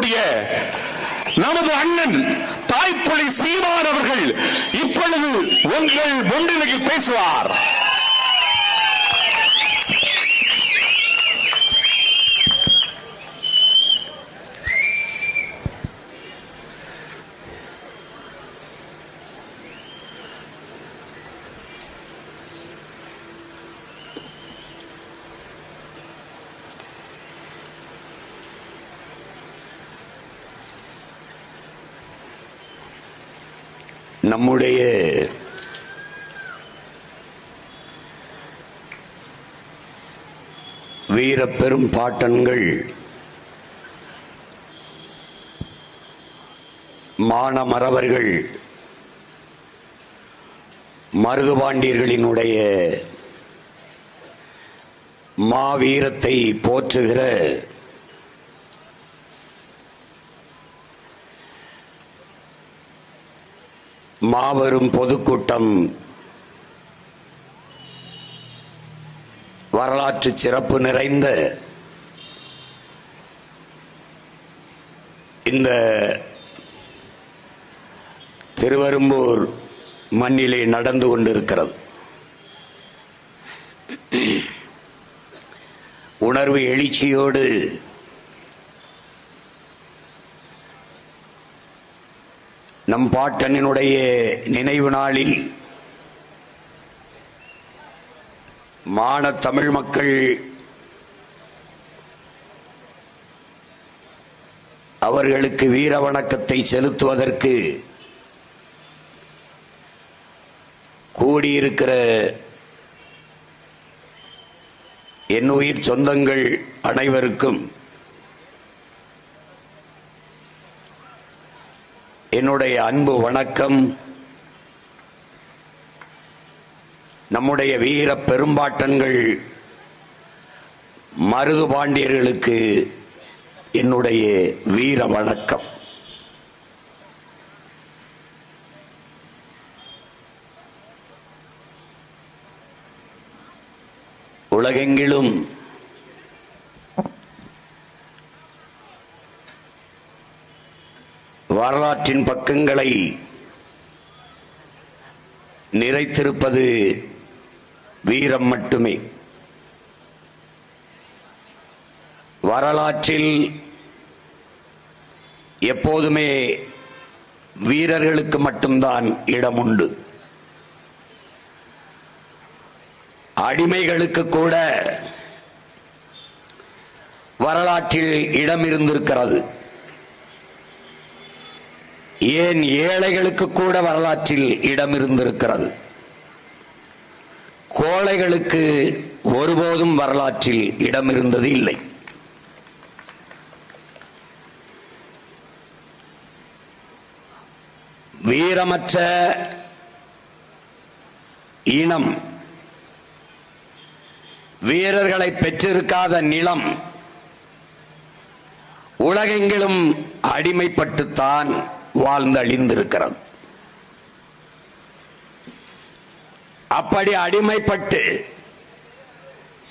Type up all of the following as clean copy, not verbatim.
இருக்கக்கூடிய நமது அண்ணன் தாய்ப்புலி சீமான் அவர்கள் இப்பொழுது உங்கள் முன்னிலையில் பேசுவார். நம்முடைய வீரப்பெரும் பாட்டன்கள் மானமறவர்கள் மருதுபாண்டியர்களினுடைய மாவீரத்தை போற்றுகிற மாபெரும் பொதுக்கூட்டம் வரலாற்று சிறப்பு நிறைந்த இந்த திருவெரும்பூர் மண்ணிலே நடந்து கொண்டிருக்கிறது. உணர்வு எழுச்சியோடு நம் பாட்டனினுடைய நினைவு நாளில் தமிழ் மக்கள் அவர்களுக்கு வீர வணக்கத்தை செலுத்துவதற்கு கூடியிருக்கிற என் உயிர் சொந்தங்கள் அனைவருக்கும் என்னுடைய அன்பு வணக்கம். நம்முடைய வீர பெரும்பாட்டன்கள் மருதுபாண்டியர்களுக்கு என்னுடைய வீர வணக்கம். உலகெங்கிலும் வரலாற்றின் பக்கங்களை நிறைத்திருப்பது வீரம் மட்டுமே. வரலாற்றில் எப்போதுமே வீரர்களுக்கு மட்டும்தான் இடம் உண்டு. அடிமைகளுக்கு கூட வரலாற்றில் இடம் இருந்திருக்கிறது. ஏன் ஏழைகளுக்கு கூட வரலாற்றில் இடம் இருந்திருக்கிறது. கோழைகளுக்கு ஒருபோதும் வரலாற்றில் இடம் இருந்தது இல்லை. வீரமற்ற இனம், வீரர்களை பெற்றிருக்காத நிலம் உலகெங்கிலும் அடிமைப்பட்டுத்தான் வாழ்ந்தழிந்திருக்கிறது. அப்படி அடிமைப்பட்டு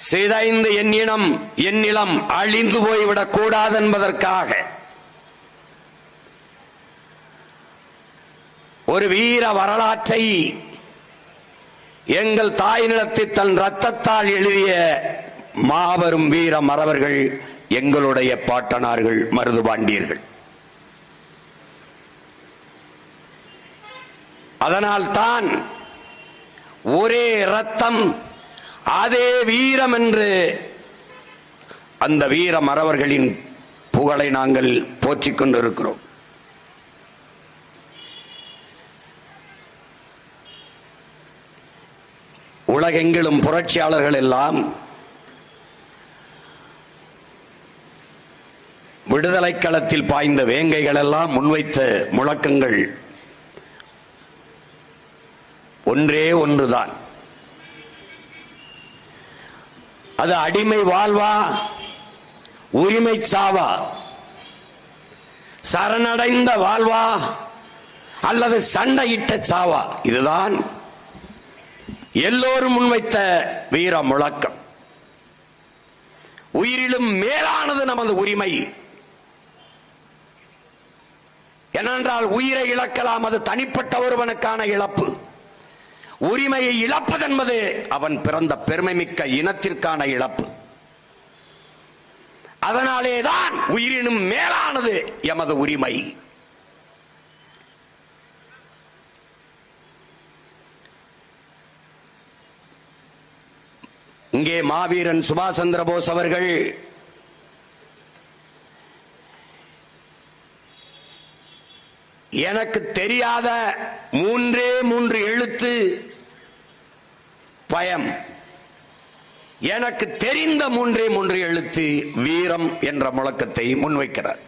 சிதைந்து என் நிலம் அழிந்து போய்விடக் கூடாது என்பதற்காக ஒரு வீர வரலாற்றை எங்கள் தாய் நிலத்தை தன் ரத்தத்தால் எழுதிய மாபெரும் வீர மறவர்கள் எங்களுடைய பாட்டனார்கள் மருதுபாண்டியர்கள். அதனால்தான் ஒரே ரத்தம் அதே வீரம் என்று அந்த வீர மறவர்களின் புகழை நாங்கள் போற்றிக் கொண்டிருக்கிறோம். உலகெங்கிலும் புரட்சியாளர்கள் எல்லாம் விடுதலை களத்தில் பாய்ந்த வேங்கைகள் எல்லாம் முன்வைத்த முழக்கங்கள் ஒன்றே ஒன்றுதான். அது அடிமை வாழ்வா, உரிமை சாவா, சரணடைந்த வாழ்வா அல்லது சண்டையிட்ட சாவா. இதுதான் எல்லோரும் முன்வைத்த வீர முழக்கம். உயிரிலும் மேலானது நமது உரிமை. ஏனென்றால் உயிரை இழக்கலாம், அது தனிப்பட்ட ஒருவனுக்கான இழப்பு. உரிமையை இழப்பதென்பது அவன் பிறந்த பெருமைமிக்க இனத்திற்கான இழப்பு. அதனாலேதான் உயிரினும் மேலானது எமது உரிமை. இங்கே மாவீரன் சுபாஷ் சந்திர போஸ் அவர்கள் எனக்கு தெரியாத 3 எழுத்து பயம், எனக்கு தெரிந்த 3 எழுத்து வீரம் என்ற முழக்கத்தை முன்வைக்கிறார்.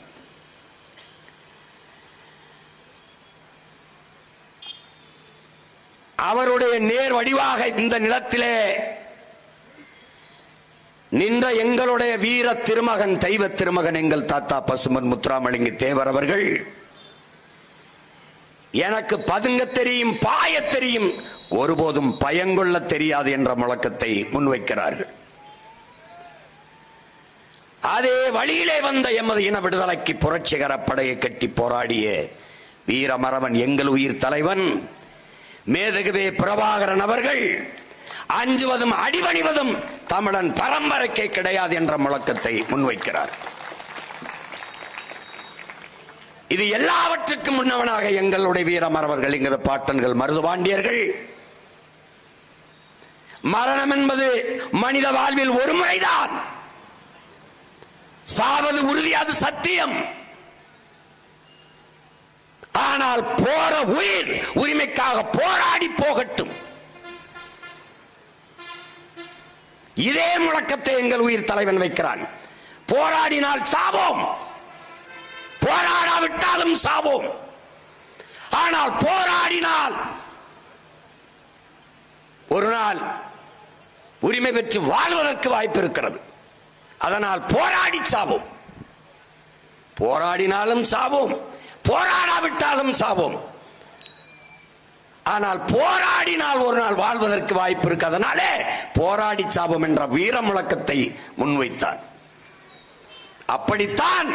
அவருடைய நேர் வடிவாக இந்த நிலத்திலே நின்ற எங்களுடைய வீர திருமகன், தெய்வ திருமகன், எங்கள் தாத்தா பசுமன் முத்துராமலிங்க தேவர் அவர்கள் எனக்கு பதுங்க தெரியும், பாய தெரியும், ஒருபோதும் பயங்கொள்ள தெரியாது என்ற முழக்கத்தை முன்வைக்கிறார்கள். அதே வழியிலே வந்த எமது இன விடுதலைக்கு புரட்சிகர படையை கட்டி போராடிய வீரமறவன், எங்கள் உயிர் தலைவன் மேதகுவே பிரபாகரன் அவர்கள் அஞ்சுவதும் அடிபணிவதும் தமிழன் பரம்பரைக்கே கிடையாது என்ற முழக்கத்தை முன்வைக்கிறார். இது எல்லாவற்றுக்கும் முன்னவனாக எங்களுடைய வீரமறவர்கள், எங்களது பாட்டன்கள், மருதுபாண்டியர்கள், மரணம் என்பது மனித வாழ்வில் ஒரு முறைதான், சாவது உறுதி, அது சத்தியம். ஆனால் போற உயிர் உரிமைக்காக போராடி போகட்டும். இதே முழக்கத்தை எங்கள் உயிர் தலைவன் வைக்கிறான். போராடினால் சாவோம், போராடாவிட்டாலும் சாவோம். ஆனால் போராடினால் ஒரு நாள் உரிமை பெற்று வாழ்வதற்கு வாய்ப்பு இருக்கிறது. அதனால் போராடி சாவோம். போராடினாலும் சாவோம், போராடாவிட்டாலும் சாவோம். ஆனால் போராடினால் ஒரு நாள் வாழ்வதற்கு வாய்ப்பு இருக்கு. அதனாலே போராடி சாவோம் என்ற வீர முழக்கத்தை முன்வைத்தார். அப்படித்தான்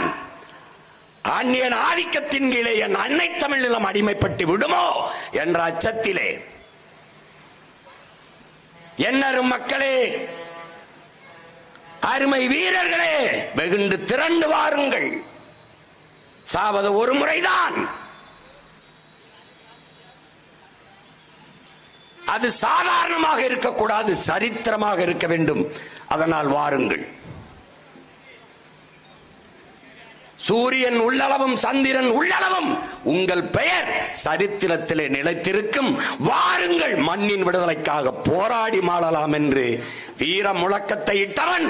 அந்நியன் ஆதிக்கத்தின் கீழே என் அன்னை தமிழ் நிலம் அடிமைப்பட்டு விடுமோ என்ற அச்சத்திலே, என்னரும் மக்களே, அருமை வீரர்களே, வெகுண்டு திரண்டு வாருங்கள். சாவது ஒரு முறைதான், அது சாதாரணமாக இருக்கக்கூடாது, சரித்திரமாக இருக்க வேண்டும். அதனால் வாருங்கள். சூரியன் உள்ளளவும் சந்திரன் உள்ளளவும் உங்கள் பெயர் சரித்திரத்திலே நிலைத்திருக்கும். வாருங்கள், மண்ணின் விடுதலைக்காக போராடி மாளலாம் என்று வீர முழக்கத்தை இட்டவன்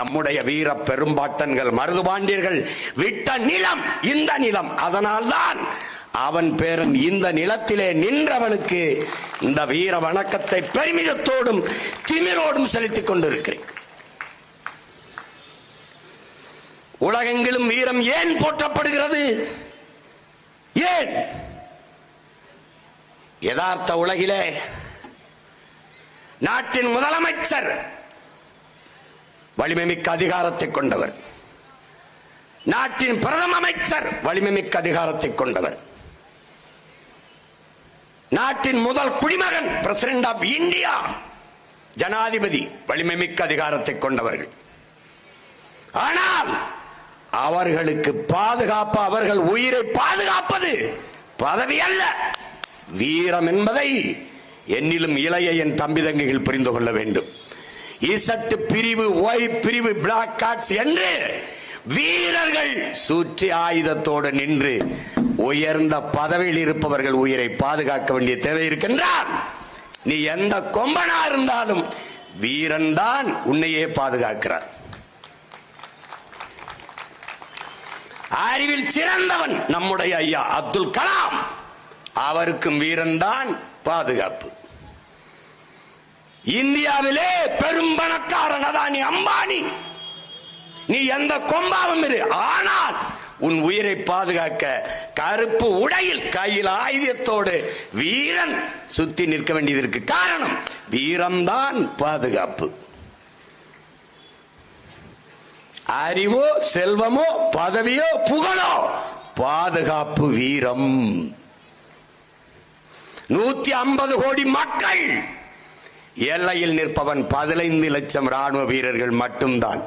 நம்முடைய வீர பெரும்பாட்டன்கள், மருதுபாண்டியர்கள் விட்ட நிலம் இந்த நிலம். அதனால்தான் அவன் பேரன் இந்த நிலத்திலே நின்றவனுக்கு இந்த வீர வணக்கத்தை பெருமிதத்தோடும் திமிரோடும் செலுத்திக் கொண்டிருக்கிறேன். உலகெங்கிலும் வீரம் ஏன் போற்றப்படுகிறது? ஏன்? யதார்த்த உலகிலே நாட்டின் முதலமைச்சர் வலிமைமிக்க அதிகாரத்தை கொண்டவர், நாட்டின் பிரதம அமைச்சர் வலிமைமிக்க அதிகாரத்தை கொண்டவர், நாட்டின் முதல் குடிமகன் பிரசிடென்ட் ஆஃப் இந்தியா ஜனாதிபதி வலிமைமிக்க அதிகாரத்தை கொண்டவர்கள். ஆனால் அவர்களுக்கு பாதுகாப்பு, அவர்கள் உயிரை பாதுகாப்பது பதவி அல்ல, வீரம் என்பதை என்னிலும் இளைய என் தம்பி தங்கைகள் புரிந்து கொள்ள வேண்டும். இசட்டு பிரிவு, ஒய் பிரிவு, பிளாக் கார்ட்ஸ் என்று வீரர்கள் சூற்றி ஆயுதத்தோடு நின்று உயர்ந்த பதவியில் இருப்பவர்கள் உயிரை பாதுகாக்க வேண்டிய தேவை இருக்கின்றார். நீ எந்த கொம்பனா இருந்தாலும் வீரன் தான் உன்னையே பாதுகாக்கிறார். அறிவில் சிறந்தவன் நம்முடைய ஐயா அப்துல் கலாம், அவருக்கும் வீரன் தான் பாதுகாப்பு. இந்தியாவிலே பெரும் பணக்காரன் அதானி அம்பானி, நீ எந்த கொம்பாவும் இரு, ஆனால் உன் உயிரை பாதுகாக்க கருப்பு உடையில் கையில் ஆயுதத்தோடு வீரன் சுத்தி நிற்க வேண்டியதற்கு காரணம் வீரம்தான் பாதுகாப்பு. அறிவோ செல்வமோ பதவியோ புகழோ பாதுகாப்பு வீரம். 150 கோடி மக்கள், எல்லையில் நிற்பவன் 15 லட்சம் ராணுவ வீரர்கள் மட்டும்தான்.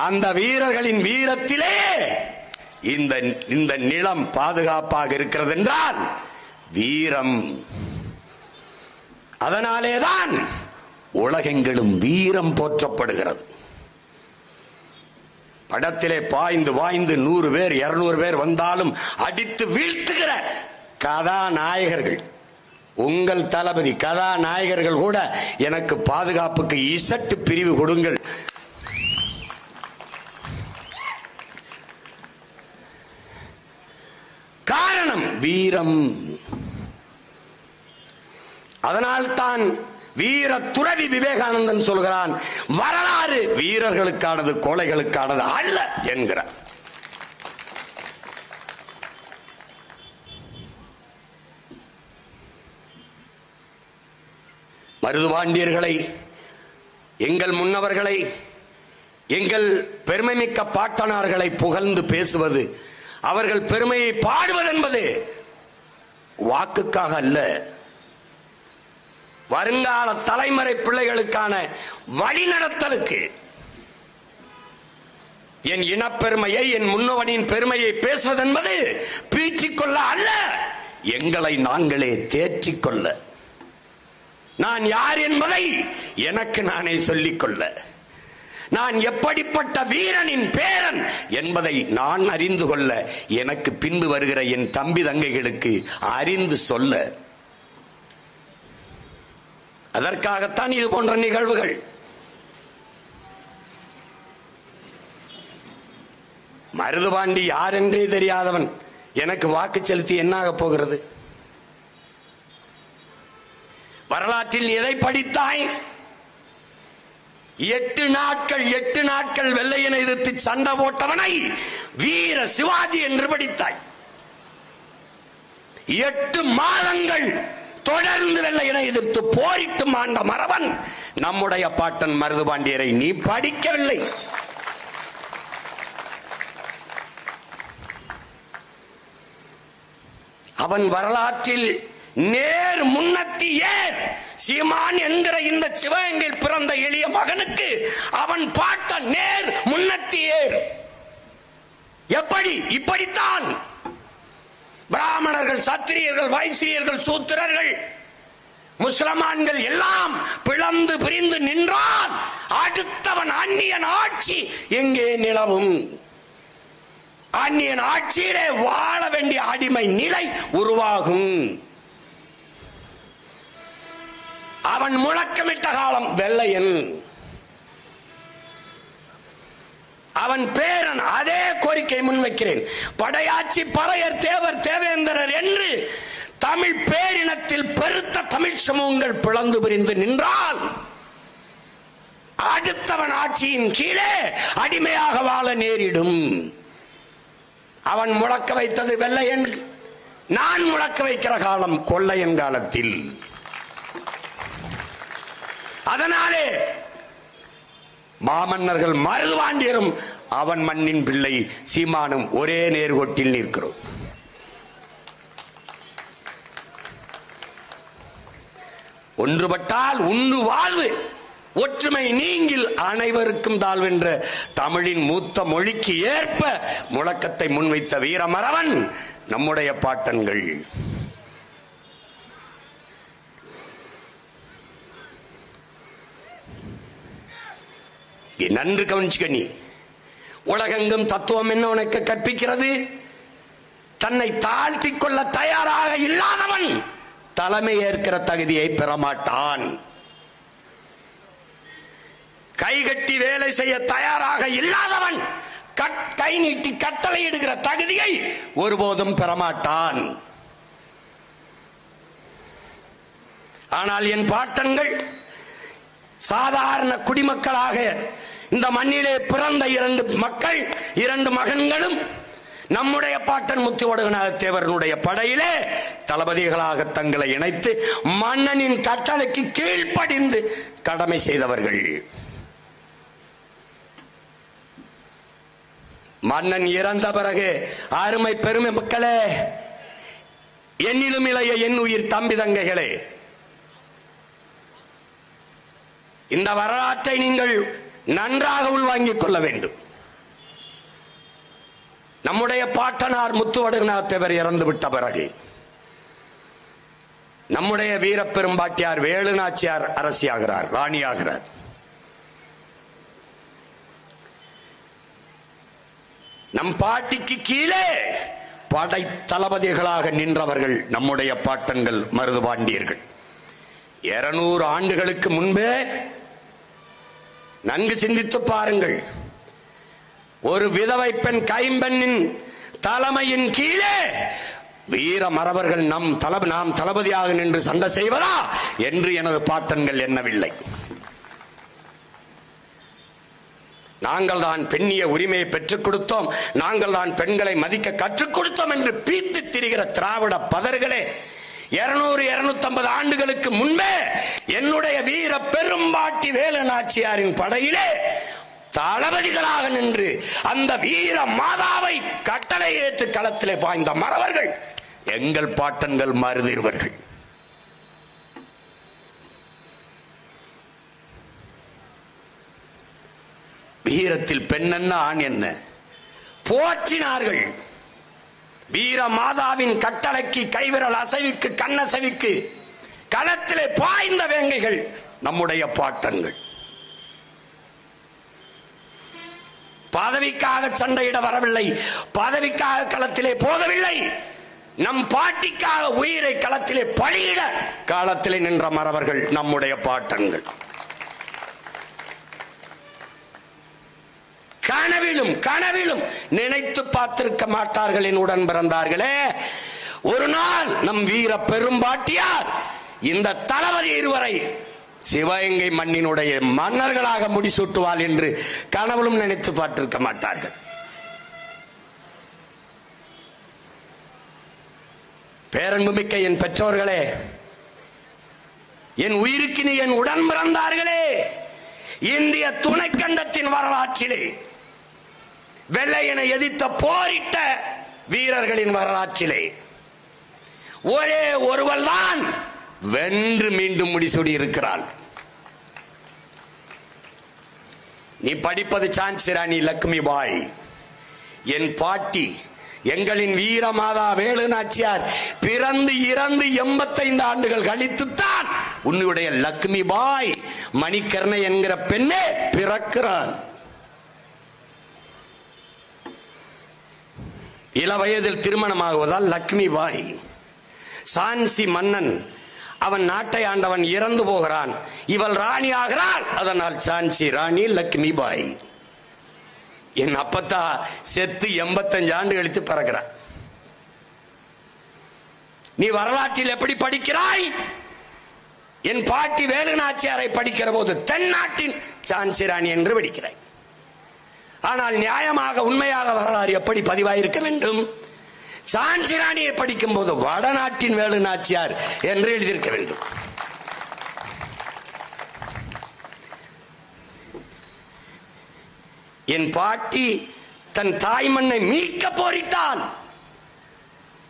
அந்த வீரர்களின் வீரத்திலே இந்த நிலம் பாதுகாப்பாக இருக்கிறது என்றால் வீரம். அதனாலேதான் உலகெங்கிலும் வீரம் போற்றப்படுகிறது. படத்திலே பாய்ந்து வாய்ந்து 100 பேர் 200 பேர் வந்தாலும் அடித்து வீழ்த்துகிற கதாநாயகர்கள், உங்கள் தளபதி கதாநாயகர்கள் கூட எனக்கு பாதுகாப்புக்கு இசட்டு பிரிவு கொடுங்கள், காரணம் வீரம். அதனால்தான் வீர துறவி விவேகானந்தன் சொல்கிறான், வரலாறு வீரர்களுக்கானது கோழைகளுக்கானது அல்ல என்கிறார். மருதுபாண்டியர்களை, எங்கள் முன்னவர்களை, எங்கள் பெருமைமிக்க பாட்டனார்களை புகழ்ந்து பேசுவது, அவர்கள் பெருமையை பாடுவது என்பது வாக்குக்காக அல்ல, வருங்கால தலைமுறை பிள்ளைகளுக்கான வழிநடத்தலுக்கு. என் இனப்பெருமையை, என் முன்னவனின் பெருமையை பேசுவது என்பது பீற்றிக்கொள்ள அல்ல, எங்களை நாங்களே தேற்றிக்கொள்ள, நான் யார் என்பதை எனக்கு நானே சொல்லிக்கொள்ள, நான் எப்படிப்பட்ட வீரனின் பேரன் என்பதை நான் அறிந்து கொள்ள, எனக்கு பின்பு வருகிற என் தம்பி தங்கைகளுக்கு அறிந்து சொல்ல. அதற்காகத்தான் இது போன்ற நிகழ்வுகள். மருதுபாண்டி யார் என்றே தெரியாதவன் எனக்கு வாக்கு செலுத்தி என்னாக போகிறது? வரலாற்றில் எதை படித்தாய்? 8 நாட்கள் வெள்ளையனை எதிர்த்து சண்டை போட்டவனை வீர சிவாஜி என்று படித்தாய். 8 மாதங்கள் தொடர்ந்து வெள்ளையனை எதிர்த்து போரிட்டு மாண்ட மறவன் நம்முடைய பாட்டன் மருதுபாண்டியரை நீ படிக்கவில்லை. அவன் வரலாற்றில் நேர் முன்னத்தி ஏர் சீமான் என்கிற இந்த சிவகங்கையில் பிறந்த எளிய மகனுக்கு அவன் பாட்ட நேர் முன்னத்தி ஏர். எப்படி? இப்படித்தான் பிராமணர்கள், சத்திரியர்கள், வைசியர்கள், சூத்திரர்கள், முஸ்லிமான்கள் எல்லாம் பிளந்து பிரிந்து நின்றான். அடுத்தவன் அந்நியன் ஆட்சி எங்கே நிலவும்? அந்நியன் ஆட்சியிலே வாழ வேண்டிய அடிமை நிலை உருவாகும். அவன் முழக்கமிட்ட காலம் வெள்ளையன், அவன் பேரன். அதே கோரிக்கை முன்வைக்கிறேன். படையாட்சி பறையர் தேவர் தேவேந்திரர் என்று தமிழ் பேரினத்தில் பெருத்த தமிழ் சமூகங்கள் பிளந்து பிரிந்து நின்றால் அடுத்தவன் ஆட்சியின் கீழே அடிமையாக வாழ நேரிடும். அவன் முழக்க வைத்தது வெள்ளையன், நான் முழக்க வைக்கிற காலம் கொள்ளையன் காலத்தில். அதனாலே மாமன்னர்கள் மருதுபாண்டியரும் அவன் மண்ணின் பிள்ளை சீமானும் ஒரே நேர்கோட்டில் நிற்கிறோம். ஒன்றுபட்டால் உண்டு வாழ்வு, ஒற்றுமை நீங்கில் அனைவருக்கும் தாழ்வென்ற தமிழின் மூத்த மொழிக்கு ஏற்ப முழக்கத்தை முன்வைத்த வீரமறவன் நம்முடைய பாட்டன்கள். நன்று கவனிச்சுக்க. நீ உலகெங்கும் தத்துவம் என்ன உனக்கு கற்பிக்கிறது? தன்னை தாழ்த்திக் கொள்ள தயாராக இல்லாதவன் தலைமை ஏற்கிற தகுதியை பெறமாட்டான். கைகட்டி வேலை செய்ய தயாராக இல்லாதவன் கை நீட்டி கட்டளையிடுகிற தகுதியை ஒருபோதும் பெறமாட்டான். ஆனால் என் பாட்டன்கள் சாதாரண குடிமக்களாக இந்த மண்ணிலே பிறந்த 2 மக்கள், 2 மகன்களும் நம்முடைய பாட்டன் முத்துவடுகநாத தேவரனுடைய படையிலே தளபதிகளாக தங்களை இணைத்து மன்னனின் கட்டளைக்கு கீழ்ப்படிந்து கடமை செய்தவர்கள். மன்னன் இறந்த பிறகு அருமை பெருமை மக்களே, என்னிலும் இளைய என் உயிர் தம்பி தங்கைகளே, இந்த வரலாற்றை நீங்கள் நன்றாக உள்வாங்கிக் கொள்ள வேண்டும். நம்முடைய பாட்டனார் முத்துவடுகநாதத்தேவர் இறந்து விட்ட பிறகு நம்முடைய வீரப்பெரும்பாட்டியார் வேலுநாச்சியார் அரசியாகிறார், ராணியாகிறார். நம் பாட்டிக்கு கீழே படை தளபதிகளாக நின்றவர்கள் நம்முடைய பாட்டன்கள் மருதுபாண்டியர்கள். 200 ஆண்டுகளுக்கு முன்பே நன்கு சிந்தித்து பாருங்கள், ஒரு விதவை பெண் கைம்பெண்ணின் தலைமையின் கீழே வீர மறவர்கள் நாம் தளபதியாக நின்று சண்டை செய்வதா என்று எனது பாட்டன்கள் எண்ணவில்லை. நாங்கள் தான் பெண்ணிய உரிமையை பெற்றுக் கொடுத்தோம், நாங்கள் தான் பெண்களை மதிக்க கற்றுக் கொடுத்தோம் என்று பீத்து திரிகிற திராவிட பதர்களே, 200-250 ஆண்டுகளுக்கு முன்பே என்னுடைய வீர பெரும்பாட்டி வேலுநாச்சியாரின் படையிலே தளபதிகளாக நின்று அந்த வீர மாதாவை கட்டளை ஏற்று களத்திலே பாய்ந்த மறவர்கள் எங்கள் பாட்டன்கள் மருதிருவர்கள். வீரத்தில் பெண் என்ன ஆண் என்ன போற்றினார்கள். வீர மாதாவின் கட்டளைக்கு, கைவிரல் அசைவுக்கு, கண்ணசைவுக்கு களத்திலே பாய்ந்த வேங்கைகள் நம்முடைய பாட்டன்கள். பதவிக்காக சண்டையிட வரவில்லை, பதவிக்காக களத்திலே போகவில்லை, நம் பாட்டிக்காக உயிரை களத்திலே பலியிட களத்திலே நின்ற மறவர்கள் நம்முடைய பாட்டன்கள். கனவிலும் நினைத்து பார்த்திருக்க மாட்டார்கள் என் உடன் பிறந்தார்களே. ஒரு நாள் நம் வீர பெரும்பாட்டியார் இந்த தளபதி இருவரை சிவகங்கை மண்ணினுடைய மன்னர்களாக முடிசூட்டுவாள் என்று கனவிலும் நினைத்து பார்த்திருக்க மாட்டார்கள். பேரன்புமிக்க என் பெற்றோர்களே, என் உயிருக்கு நீ என் உடன் பிறந்தார்களே, இந்திய துணைக்கண்டத்தின் வரலாற்றிலே வெள்ளையனை எதிர்த்த போரிட்ட வீரர்களின் வரலாற்றிலே ஒரே ஒருவள் தான் வென்று மீண்டும் முடிசூடி இருக்கிறாள். நீ படிப்பது சான்சி ராணி லட்சுமி பாய். என் பாட்டி, எங்களின் வீரமாதா வேலுநாச்சியார் பிறந்து இறந்து 85 ஆண்டுகள் கழித்துத்தான் உன்னுடைய லட்சுமி பாய் மணிக்கர்ணை என்கிற பெண்ணே பிறக்கிறாள். இள வயதில் திருமணமாகுவதால் லட்சுமி பாய். சான்சி மன்னன், அவன் நாட்டை ஆண்டவன் இறந்து போகிறான், இவள் ராணி ஆகிறாள், அதனால் சான்சி ராணி லட்சுமி பாய். என் அப்பத்தா செத்து 85 ஆண்டு கழித்து பிறக்கிறான். நீ வரலாற்றில் எப்படி படிக்கிறாய்? என் பாட்டி வேலுநாச்சியாரை படிக்கிற போது தென்னாட்டின் சான்சி ராணி என்று படிக்கிறாய். ஆனால் நியாயமாக உண்மையாக வரலாறு எப்படி பதிவாயிருக்க வேண்டும்? சான்சி ராணியை படிக்கும் போது வடநாட்டின் வேலுநாச்சியார் என்று எழுதியிருக்க வேண்டும். என் பாட்டி தன் தாய் மண்ணை மீட்க போரிட்டால்,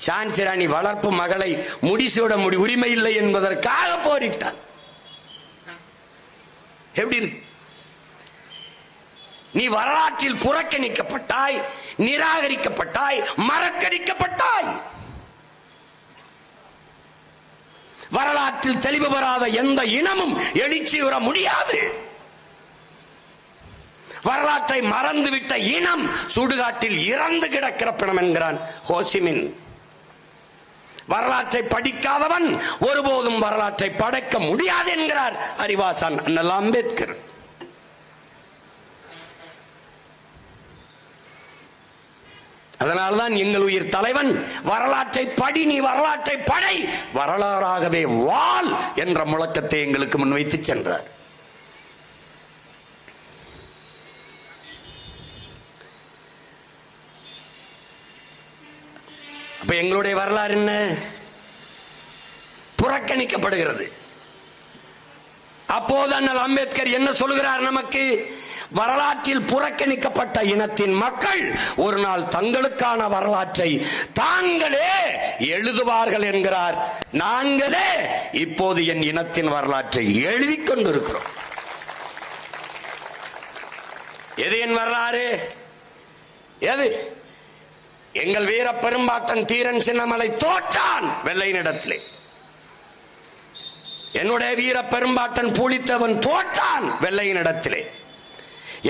சான்சி ராணி வளர்ப்பு மகளை முடிசூட உரிமை இல்லை என்பதற்காக போரிட்டான். எப்படி இருக்கு? நீ வரலாற்றில் புறக்கணிக்கப்பட்டாய், நிராகரிக்கப்பட்டாய், மறக்கடிக்கப்பட்டாய். வரலாற்றில் தெளிவு பெறாத எந்த இனமும் எழுச்சியுற முடியாது. வரலாற்றை மறந்துவிட்ட இனம் சுடுகாட்டில் இறந்து கிடக்கிற பிணம் என்கிறான் ஹோசிமின். வரலாற்றை படிக்காதவன் ஒருபோதும் வரலாற்றை படைக்க முடியாது என்கிறார் அறிவாசான் அண்ணல் அம்பேத்கர். அதனால்தான் எங்கள் உயிர் தலைவன் வரலாற்றை படி, நீ வரலாற்றை படை, வரலாறாகவே வாழ் என்ற முழக்கத்தை எங்களுக்கு முன்வைத்து சென்றார். அப்ப எங்களுடைய வரலாறு என்ன? புறக்கணிக்கப்படுகிறது. அப்போது அண்ணல் அம்பேத்கர் என்ன சொல்கிறார் நமக்கு? வரலாற்றில் புறக்கணிக்கப்பட்ட இனத்தின் மக்கள் ஒரு நாள் தங்களுக்கான வரலாற்றை தாங்களே எழுதுவார்கள் என்கிறார். நாங்களே இப்போது என் இனத்தின் வரலாற்றை எழுதி கொண்டிருக்கிறோம். எது என் வரலாறு? எது? எங்கள் வீர பெரும்பாட்டன் தீரன் சின்னமலை தோற்றான் வெள்ளையனிடத்திலே. என்னுடைய வீர பெரும்பாட்டன் பூலித்தேவன் தோற்றான் வெள்ளையனிடத்திலே.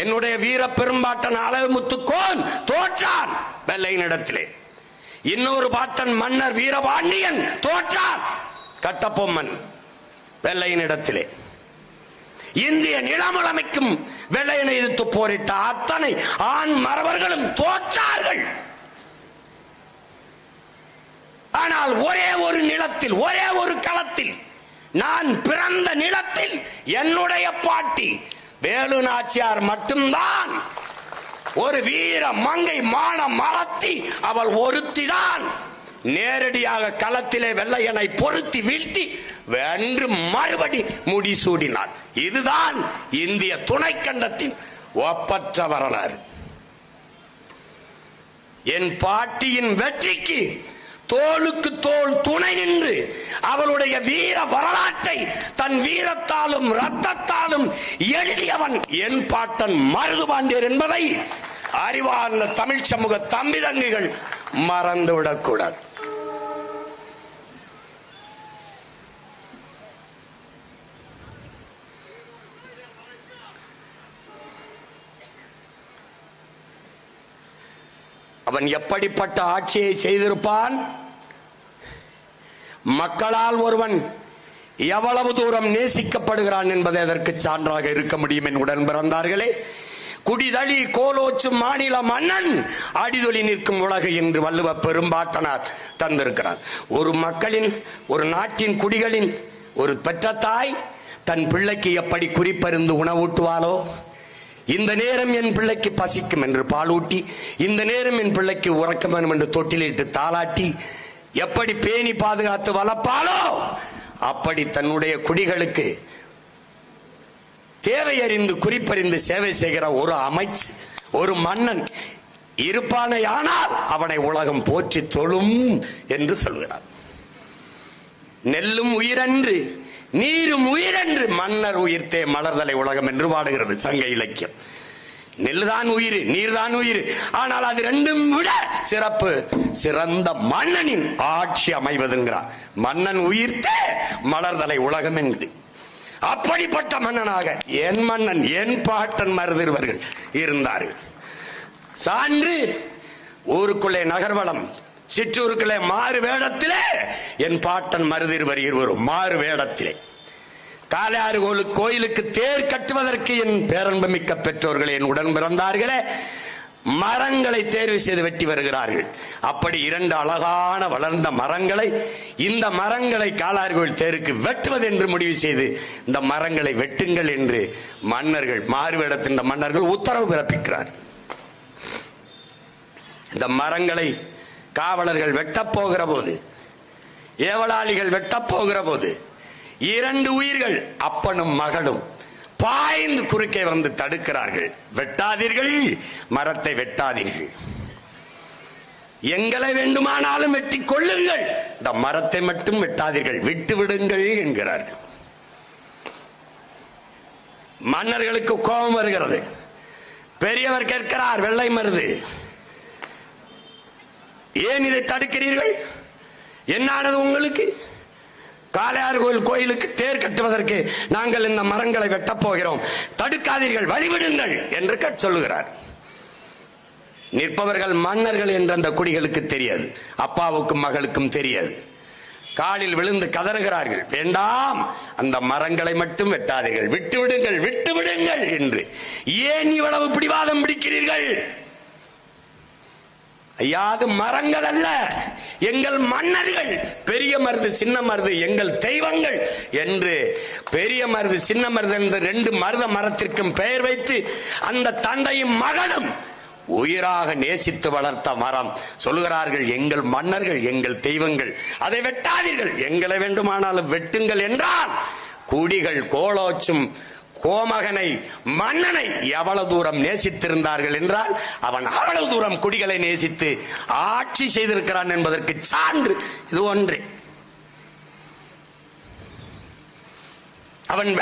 என்னுடைய வீர பெரும்பாட்டன் அழகுமுத்துக்கோன் தோற்றான் வெள்ளையனிடத்திலே. இன்னொரு பாட்டன் மன்னர் வீரபாண்டியன் தோற்றான் கட்டபொம்மன் வெள்ளையனிடத்திலே. இந்திய நிலமுழமைக்கும் வெள்ளையனை எதிர்த்து போரிட்ட அத்தனை ஆண் மறவர்களும் தோற்றார்கள். ஆனால் ஒரே ஒரு நிலத்தில், ஒரே ஒரு களத்தில், நான் பிறந்த நிலத்தில் என்னுடைய பாட்டி வேலு நாச்சியார் மட்டும்தான் ஒரு வீர மங்கை மான மரத்தி. அவள் ஒருத்திதான் நேரடியாக களத்திலே வெள்ளையனை பொருத்தி வீழ்த்தி வென்று மறுபடி முடிசூடினார். இதுதான் இந்திய துணைக்கண்டத்தின் ஒப்பற்ற வரலாறு. என் பாட்டியின் வெற்றிக்கு தோளுக்கு தோள் துணை நின்று அவளுடைய வீர வரலாற்றை தன் வீரத்தாலும் ரத்தத்தாலும் எழுதியவன் என் பாட்டன் மருதுபாண்டியர் என்பதை அறிவார்ந்த தமிழ் சமூக தம்பி தங்கிகள் மறந்துவிடக் கூடாது. அவன் எப்படிப்பட்ட ஆட்சியை செய்திருப்பான்? மக்களால் ஒருவன் எவ்வளவு தூரம் நேசிக்கப்படுகிறான் என்பதை அதற்கு சான்றாக இருக்க முடியும். என் உடன் பிறந்தார்களே, குடிதழி கோலோச்சும் மாநில மன்னன் அடிதொலி நிற்கும் உலகு என்று வள்ளுவ பெரும்பாட்டனார் தந்திருக்கிறார். ஒரு மக்களின், ஒரு நாட்டின் குடிகளின் ஒரு பெற்ற தாய் தன் பிள்ளைக்கு எப்படி குறிப்பறிந்து உணவூட்டுவாளோ, இந்த நேரம் என் பிள்ளைக்கு பசிக்கும் என்று பாலூட்டி, இந்த நேரம் என் பிள்ளைக்கு உறக்க வேண்டும் என்று தொட்டிலிட்டு தாளாட்டி எப்படி பேணி பாதுகாத்து வளர்ப்பாளோ, அப்படி தன்னுடைய குடிகளுக்கு தேவை அறிந்து குறிப்பறிந்து சேவை செய்கிற ஒரு அமைச்சு, ஒரு மன்னன் இருப்பானையானால் அவனை உலகம் போற்றி தொழும் என்று சொல்கிறார். நெல்லும் உயிரன்று நீரும் உயிரென்று மன்னர் உயிர்த்தே மலர்தலை உலகம் என்று பாடுகிறது சங்க இலக்கியம். நெல்லுதான் உயிர், நீர்தான் உயிர். ஆனால் அது ரெண்டும் விட சிறப்பு சிறந்த மன்னனின் ஆட்சி அமைவதுங்கிறார். மன்னன் உயிர்த்தே மலர்தலை உலகம் என்பது. அப்படிப்பட்ட மன்னனாக என் மன்னன், என் பாட்டன் மருதிருவர்கள் இருந்தார்கள். சான்று ஊருக்குள்ளே நகர்வளம், சிற்றூருக்குள்ளே மாறு வேடத்திலே என் பாட்டன் மருதிருவர் இருவரும் மாறு வேடத்திலே காளையாறு கோயிலுக்கு தேர் கட்டுவதற்கு என் பேரன்பமிக்க பெற்றோர்களே, என் உடன் பிறந்தார்களே, மரங்களை தேர்வு செய்து வெட்டி வருகிறார்கள். அப்படி இரண்டு அழகான வளர்ந்த மரங்களை, இந்த மரங்களை காளையாறு கோயில் தேருக்கு வெட்டுவது என்று முடிவு செய்து இந்த மரங்களை வெட்டுங்கள் என்று மன்னர்கள், மாறுவேடத்தின் மன்னர்கள் உத்தரவு பிறப்பிக்கிறார். இந்த மரங்களை காவலர்கள் வெட்டப் போகிற போது, ஏவலாளிகள் வெட்டப் போகிற போது, இரண்டு உயிர்கள் அப்பனும் மகளும் பாய்ந்து குறுக்கே வந்து தடுக்கிறார்கள். வெட்டாதீர்கள், மரத்தை வெட்டாதீர்கள், எங்களை வேண்டுமானாலும் வெட்டி கொள்ளுங்கள், இந்த மரத்தை மட்டும் வெட்டாதீர்கள், விட்டு விடுங்கள் என்கிறார்கள். மன்னர்களுக்கு கோபம் வருகிறது. பெரியவர் கேட்கிறார், வெள்ளை மருது, ஏன் இதை தடுக்கிறீர்கள்? என்னானது உங்களுக்கு? காளையாறு கோயிலுக்கு தேர் கட்டுவதற்கு நாங்கள் இந்த மரங்களை வெட்டப் போகிறோம், தடுக்காதீர்கள், வழிவிடுங்கள் என்று சொல்லுகிறார். நிற்பவர்கள் மன்னர்கள் என்ற அந்த குடிகளுக்கு தெரியாது, அப்பாவுக்கும் மகளுக்கும் தெரியாது. காலில் விழுந்து கதறுகிறார்கள், வேண்டாம், அந்த மரங்களை மட்டும் வெட்டாதீர்கள், விட்டு விடுங்கள், விட்டு விடுங்கள் என்று. ஏன் இவ்வளவு பிடிவாதம் பிடிக்கிறீர்கள்? ஐயாது மரங்கள் அல்ல, எங்கள் மன்னர்கள், பெரிய மருது சின்ன மருது எங்கள் தெய்வங்கள் என்று பெரிய மருது சின்ன மருது என்று ரெண்டு மருத மரத்திற்கும் பெயர் வைத்து அந்த தந்தையும் மகனும் உயிராக நேசித்து வளர்த்த மரம். சொல்லுகிறார்கள், எங்கள் மன்னர்கள், எங்கள் தெய்வங்கள், அதை வெட்டாதீர்கள், எங்களை வேண்டுமானாலும் வெட்டுங்கள் என்றால் குடிகள் கோலோச்சும் கோமகனை, மன்னனை எவ்வளவு தூரம் நேசித்திருந்தார்கள் என்றால் அவன் அவ்வளவு தூரம் குடிகளை நேசித்து ஆட்சி செய்திருக்கிறான் என்பதற்கு சான்று இது ஒன்றே.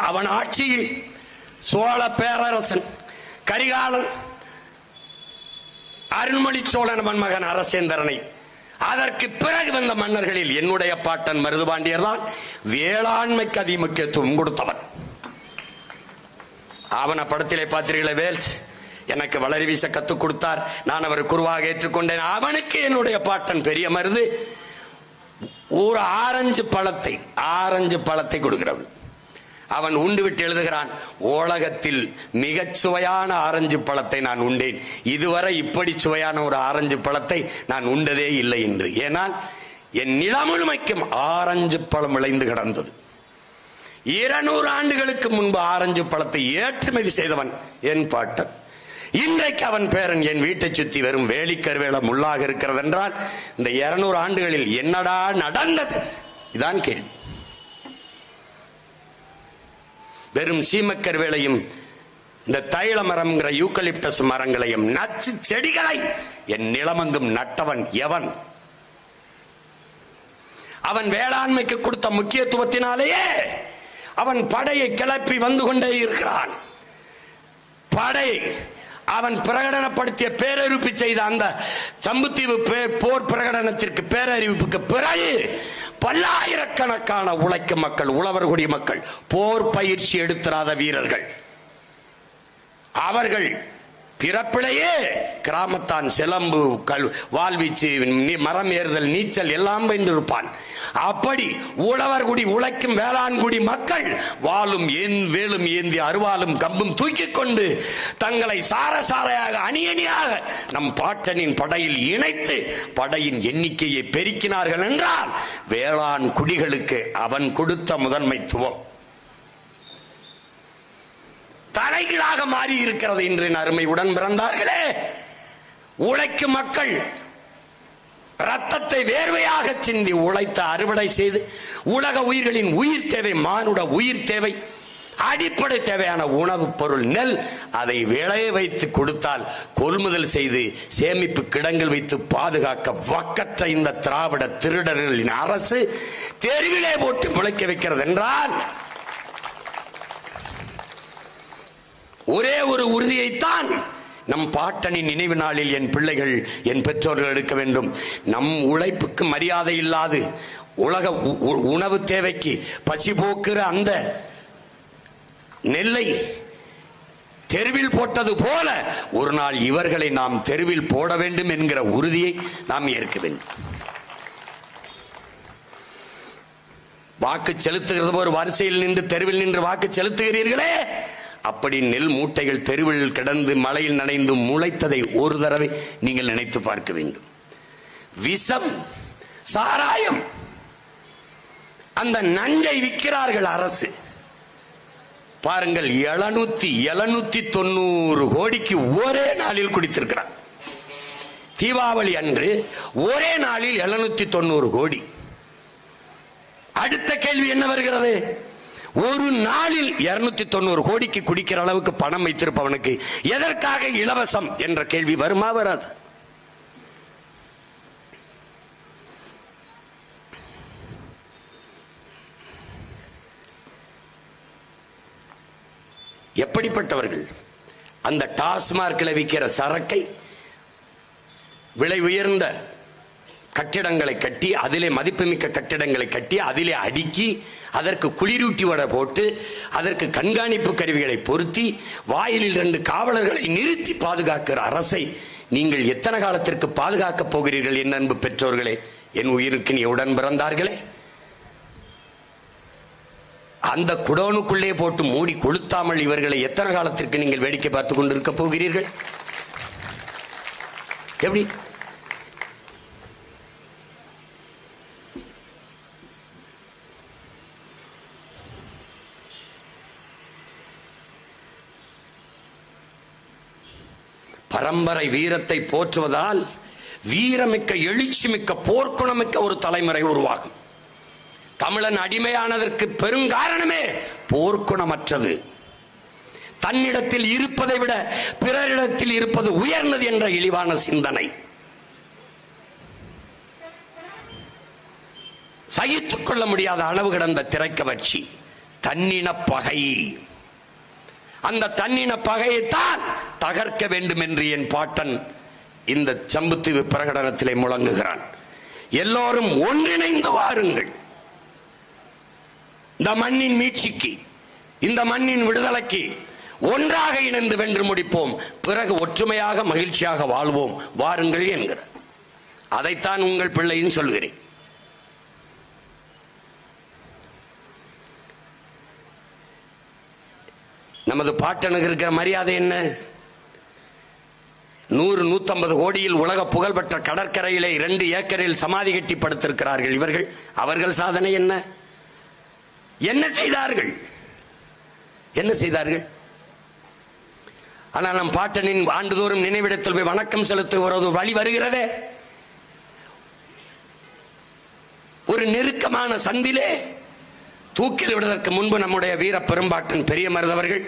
அவன் ஆட்சியில் சோழ பேரரசன் கரிகாலன், அருண்மொழி சோழன் மகன் அரசேந்திரனை, அதற்கு பிறகு வந்த மன்னர்களில் என்னுடைய பாட்டன் மருதுபாண்டியர் தான் வேளாண்மைக்கு அதிக முக்கியத்துவம் கொடுத்தவன். அவன படத்திலே பார்த்தீர்களே, வேல்ஸ் எனக்கு வளரி வீச கத்துக் கொடுத்தார், நான் அவர் குருவாக ஏற்றுக்கொண்டேன். அவனுக்கு என்னுடைய பாட்டன் பெரிய மருது ஒரு ஆரஞ்சு பழத்தை கொடுக்கிறவன். அவன் உண்டு விட்டு எழுதுகிறான், உலகத்தில் மிகச் சுவையான ஆரஞ்சு பழத்தை நான் உண்டேன், இதுவரை இப்படி சுவையான ஒரு ஆரஞ்சு பழத்தை நான் உண்டதே இல்லை என்று. ஏனால் என் நிலம் முழுமைக்கும் ஆரஞ்சு பழம் விளைந்து கிடந்தது. 200 ஆண்டுகளுக்கு முன்பு ஆரஞ்சு பழத்தை ஏற்றுமதி செய்தவன் என் பாட்டன். இன்றைக்கு அவன் பேரன் என் வீட்டை சுத்தி வெறும் வேலிக்கருவேல முள்ளாக இருக்கிறது என்றால் இந்த 200 ஆண்டுகளில் என்னடா நடந்தது? இதான் கேள்வி. வெறும் சீமக்கருவேலையும் இந்த தைல மரம்ங்கிற யூக்கலிப்டஸ் மரங்களையும் நச்சு செடிகளை என் நிலமங்கும் நட்டவன் எவன்? அவன் வேளாண்மைக்கு கொடுத்த முக்கியத்துவத்தினாலேயே அவன் படையை கிளப்பி வந்து கொண்டே இருக்கிறான். படை அவன் பிரகடனப்படுத்திய பேரறிவிப்பு செய்த அந்த சம்புத்தீவு போர் பிரகடனத்திற்கு பேரறிவிப்புக்கு பிறகு பல்லாயிரக்கணக்கான உழைக்கும் மக்கள், உழவர்குடி மக்கள், போர் பயிற்சி எடுத்திராத வீரர்கள், அவர்கள் பிறப்பிலேயே கிராமத்தான் சிலம்பு, வாழ்வீச்சு, மரம் ஏறுதல், நீச்சல் எல்லாம் வென்றிருப்பான். அப்படி உழவர்குடி உழைக்கும் வேளாண்குடி மக்கள் வாளும் வேலும் ஏந்தி அருவாலும் கம்பும் தூக்கிக் கொண்டு தங்களை சாரசாரையாக அணியணியாக நம் பாட்டனின் படையில் இணைத்து படையின் எண்ணிக்கையை பெருக்கினார்கள் என்றால் வேளாண் குடிகளுக்கு அவன் கொடுத்த முதன்மைத்துவம் தலைகளாக மாறி இருக்கிறது. இன்று அருமை உடன் பிறந்தார்களே, உழைக்கும் மக்கள் ரத்தத்தை வேர்வையாக சிந்தி உழைத்த அறுவடை செய்து உலக உயிர்களின் உயிர் தேவை, மானுட உயிர் தேவை, அடிப்படை தேவையான உணவுப் பொருள் நெல், அதை விளைய வைத்து கொடுத்தால் கொள்முதல் செய்து சேமிப்பு கிடங்கில் வைத்து பாதுகாக்க வக்கற்ற இந்த திராவிட திருடர்களின் அரசு தெருவிலே போட்டு முளைக்க வைக்கிறது என்றால் ஒரே ஒரு உறுதியைத்தான் நம் பாட்டனின் நினைவு நாளில் என் பிள்ளைகள், என் பெற்றோர்கள் எடுக்க வேண்டும். நம் உழைப்புக்கு மரியாதை இல்லாது உலக உணவு தேவைக்கு பசி போக்குற அந்த நெல்லை தெருவில் போட்டது போல ஒரு நாள் இவர்களை நாம் தெருவில் போட வேண்டும் என்கிற உறுதியை நாம் ஏற்க வேண்டும். வாக்கு செலுத்துகிறது ஒரு வரிசையில் நின்று தெருவில் நின்று வாக்கு செலுத்துகிறீர்களே, அப்படி நெல் மூட்டைகள் தெருவில் கிடந்து மழையில் நனைந்து முளைத்ததை ஒரு தடவை நீங்கள் நினைத்து பார்க்க வேண்டும். விஷம், சாராயம், அந்த நஞ்சை விற்கிறார்கள் அரசு. பாருங்கள், 790 கோடிக்கு ஒரே நாளில் குடித்திருக்கிறார். தீபாவளி அன்று ஒரே நாளில் 790 கோடி. அடுத்த கேள்வி என்ன வருகிறது? ஒரு நாளில் 290 கோடிக்கு குடிக்கிற அளவுக்கு பணம் வைத்திருப்பவனுக்கு எதற்காக இலவசம் என்ற கேள்வி வருமா? வராது. எப்படிப்பட்டவர்கள்? அந்த டாஸ்மார்க்கில் விற்கிற சரக்கை விலை உயர்ந்த கட்டிடங்களை கட்டி, அதிலே மதிப்புமிக்க கட்டிடங்களை கட்டி, அதிலே அடுக்கி, அதற்கு குளிரூட்டி வடை போட்டு, அதற்கு கண்காணிப்பு கருவிகளை பொருத்தி, வாயிலில் 2 காவலர்களை நிறுத்தி பாதுகாக்கிற அரசை நீங்கள் எத்தனை காலத்திற்கு பாதுகாக்கப் போகிறீர்கள்? என் அன்பு பெற்றோர்களே, என் உயிருக்கு நீ உடன் பிறந்தார்களே, அந்த குடோனுக்குள்ளே போட்டு மூடி கொளுத்தாமல் இவர்களை எத்தனை காலத்திற்கு நீங்கள் வேடிக்கை பார்த்துக் கொண்டிருக்க போகிறீர்கள்? எப்படி? பரம்பரை வீரத்தை போற்றுவதால் வீரமிக்க, எழுச்சிமிக்க, போர்க்குணமிக்க ஒரு தலைமுறை உருவாகும். தமிழன் அடிமையானதற்கு பெருங்காரணமே போர்க்குணமற்றது. தன்னிடத்தில் இருப்பதை விட பிறரிடத்தில் இருப்பது உயர்ந்தது என்ற இழிவான சிந்தனை. சகித்துக் கொள்ள முடியாத அளவு கிடந்த திரைக்கவர்ச்சி, தன்னின பகை. அந்த தன்னின பகையைத்தான் தகர்க்க வேண்டும் என்று என் பாட்டன் இந்த சம்புத்தீவு பிரகடனத்திலே முழங்குகிறான். எல்லோரும் ஒன்றிணைந்து வாருங்கள். இந்த மண்ணின் மீட்சிக்கு, இந்த மண்ணின் விடுதலைக்கு ஒன்றாக இணைந்து வென்று முடிப்போம். பிறகு ஒற்றுமையாக மகிழ்ச்சியாக வாழ்வோம், வாருங்கள் என்கிறார். அதைத்தான் உங்கள் பிள்ளையும் சொல்கிறேன். நமது பாட்டனுக்கு இருக்கிற மரியாதை என்ன? 100-150 கோடியில் உலக புகழ்பெற்ற கடற்கரையிலே 2 ஏக்கரில் சமாதி கட்டி படுத்திருக்கிறார்கள் இவர்கள். அவர்கள் சாதனை என்ன? என்ன செய்தார்கள்? என்ன செய்தார்கள்? ஆனால் நம் பாட்டனின் ஆண்டுதோறும் நினைவிடத்தில் போய் வணக்கம் செலுத்துகிற ஒரு வழி வருகிறதே. ஒரு நெருக்கமான சந்திலே தூக்கில் விடுவதற்கு முன்பு நம்முடைய வீர பெரும்பாட்டன் பெரிய மருதவர்கள்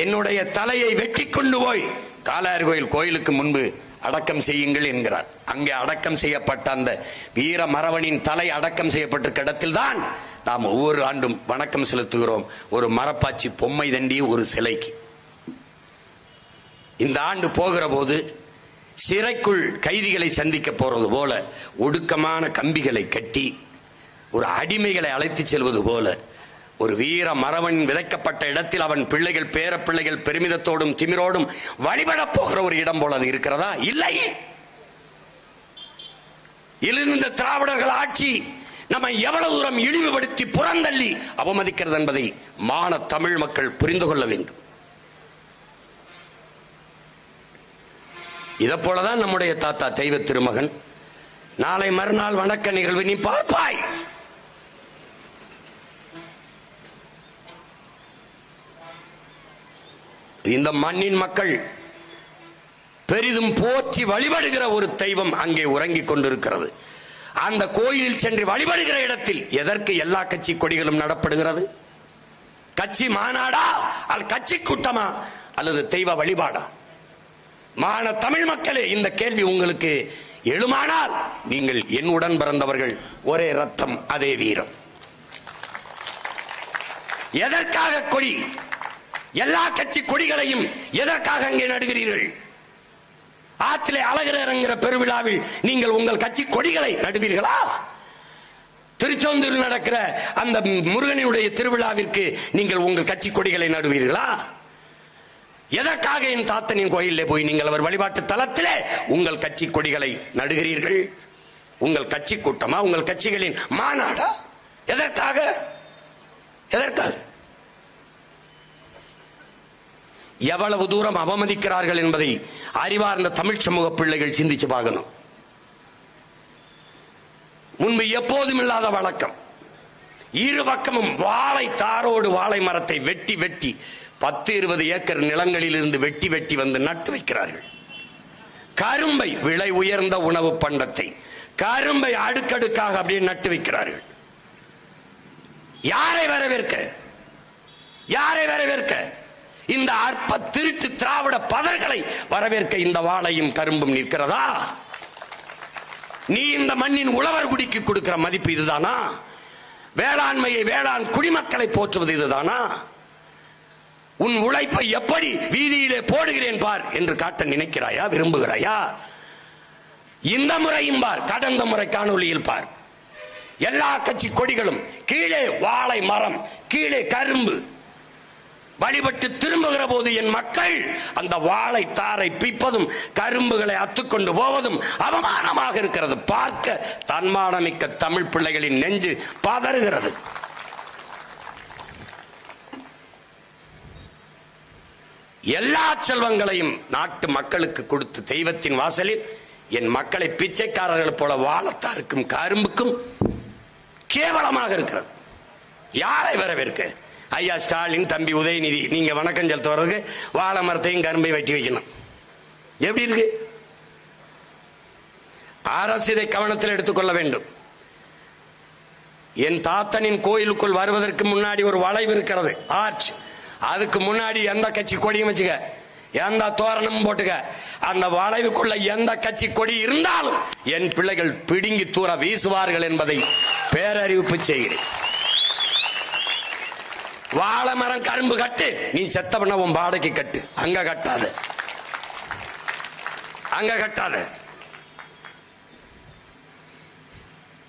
என்னுடைய தலையை வெட்டி கொண்டு போய் காளையார் கோயில் கோயிலுக்கு முன்பு அடக்கம் செய்யுங்கள் என்கிறார். அங்கே அடக்கம் செய்யப்பட்ட அந்த வீர மறவனின் தலை அடக்கம் செய்யப்பட்டிருக்க இடத்தில் தான் நாம் ஒவ்வொரு ஆண்டும் வணக்கம் செலுத்துகிறோம். ஒரு மரப்பாச்சி பொம்மை தண்டி ஒரு சிலைக்கு. இந்த ஆண்டு போகிற போது சிறைக்குள் கைதிகளை சந்திக்க போறது போல ஒடுக்கமான கம்பிகளை கட்டி ஒரு அடிமைகளை அழைத்து செல்வது போல ஒரு வீர மறவன் விதைக்கப்பட்ட இடத்தில் அவன் பிள்ளைகள் பேர பிள்ளைகள் பெருமிதத்தோடும் திமிரோடும் வழிபடப் போகிற ஒரு இடம் போல அது இருக்கிறதா? இல்லை. இந்த திராவிடர்கள் ஆட்சி நம்மை எவ்வளவு தூரம் இழிவுபடுத்தி புறந்தள்ளி அவமதிக்கிறது என்பதை மான தமிழ் மக்கள் புரிந்து கொள்ள வேண்டும். இதை போலதான் நம்முடைய தாத்தா தெய்வ திருமகன் நாளை மறுநாள் வணக்க நிகழ்வு நீ பார்ப்பாய். இந்த மண்ணின் மக்கள் பெரிதும் போற்றி வழிபடுகிற ஒரு தெய்வம் அங்கே உறங்கிக் கொண்டிருக்கிறது. அந்த கோயிலில் சென்று வழிபடுகிற இடத்தில் எதற்கு எல்லா கட்சி கொடிகளும் நடப்படுகிறது? கட்சி மாநாடா, அல்லது கட்சி கூட்டமா, அல்லது தெய்வ வழிபாடா? மான தமிழ் மக்களே, இந்த கேள்வி உங்களுக்கு எழுமானால் நீங்கள் என் உடன் பிறந்தவர்கள், ஒரே ரத்தம் அதே வீரம். எதற்காக கொடி? எல்லா கட்சி கொடிகளையும் எதற்காக அங்கே நடுகிறீர்கள்? ஆற்றிலே அழகரங்கிற பெருவிழாவில் நீங்கள் உங்கள் கட்சி கொடிகளை நடுவீர்களா? திருச்செந்தூரில் நடக்கிற அந்த முருகனுடைய திருவிழாவிற்கு நீங்கள் உங்கள் கட்சி கொடிகளை நடுவீர்களா? எதற்காக என் தாத்தனின் கோயிலே போய் நீங்கள் அவர் வழிபாட்டு தலத்திலே உங்கள் கட்சி கொடிகளை நடுகிறீர்கள்? உங்கள் கட்சி கூட்டமா, உங்கள் கட்சிகளின் மாநாடா? எதற்காக? எதற்காக? எவ்வளவு தூரம் அவமதிக்கிறார்கள் என்பதை அறிவார்ந்த தமிழ் சமூக பிள்ளைகள் சிந்திச்சு பார்க்கணும். முன்பு எப்போதும் இல்லாத வழக்கம், இரு பக்கமும் வாழை தாரோடு வாழை மரத்தை வெட்டி வெட்டி 10-20 ஏக்கர் நிலங்களில் இருந்து வெட்டி வெட்டி வந்து நட்டு வைக்கிறார்கள். கரும்பை, விலை உயர்ந்த உணவு பண்டத்தை, கரும்பை அடுக்கடுக்காக அப்படியே நட்டு வைக்கிறார்கள். யாரை வரவேற்க? யாரை வரவேற்க? இந்த அற்ப திருட்டு திராவிட பதர்களை வரவேற்க இந்த வாழையும் கரும்பும் நிற்கிறதா? நீ இந்த மண்ணின் உழவர் குடிக்கு கொடுக்கிற மதிப்பு இதுதானா? வேளாண்மையை, வேளாண் குடிமக்களை போற்றுவது இதுதானா? உன் உழைப்பை எப்படி வீதியிலே போடுகிறேன் பார் என்று காட்ட நினைக்கிறாயா, விரும்புகிறாயா? இந்த முறையும் பார், கடந்த முறை காணொலியில் பார், எல்லா கட்சி கொடிகளும் கீழே வாழை மரம், கீழே கரும்பு. வழிபட்டு திரும்புகிற போது என் மக்கள் அந்த வாழை தாரை பிப்பதும் கரும்புகளை அத்துக்கொண்டு போவதும் அவமானமாக இருக்கிறது. பார்க்க தன்மானமிக்க தமிழ் பிள்ளைகளின் நெஞ்சு பதறுகிறது. எல்லா செல்வங்களையும் நாட்டு மக்களுக்கு கொடுத்து தெய்வத்தின் வாசலில் என் மக்களை பிச்சைக்காரர்கள் போல வாழத்தாருக்கும் கரும்புக்கும் கேவலமாக இருக்கிறது. யாரை வரவேற்க? ஐயா ஸ்டாலின், தம்பி உதயநிதி, நீங்க வணக்கம் செலுத்த வர்றதுக்கு வாழை மரத்தையும் கரும்பை வெட்டி வைக்கணும். எப்படி இருக்கு? அரசு இதை கவனத்தில் எடுத்துக்கொள்ள வேண்டும். என் தாத்தனின் கோயிலுக்குள் வருவதற்கு முன்னாடி ஒரு வளைவு இருக்கிறது, ஆர்ச். அதுக்கு முன்னாடி எந்த கட்சி கொடியும் வச்சுக்க, எந்த தோரணமும் போட்டுக்க, அந்த வளைவுக்குள்ள எந்த கட்சி கொடி இருந்தாலும் என் பிள்ளைகள் பிடுங்கி தூர வீசுவார்கள் என்பதை பேரறிவிப்பு செய்கிறேன். வாழை மரம் கரும்பு கட்டு, நீ செத்த பண்ண உன் வாடகை கட்டு, அங்க கட்டாத, அங்க கட்டாத.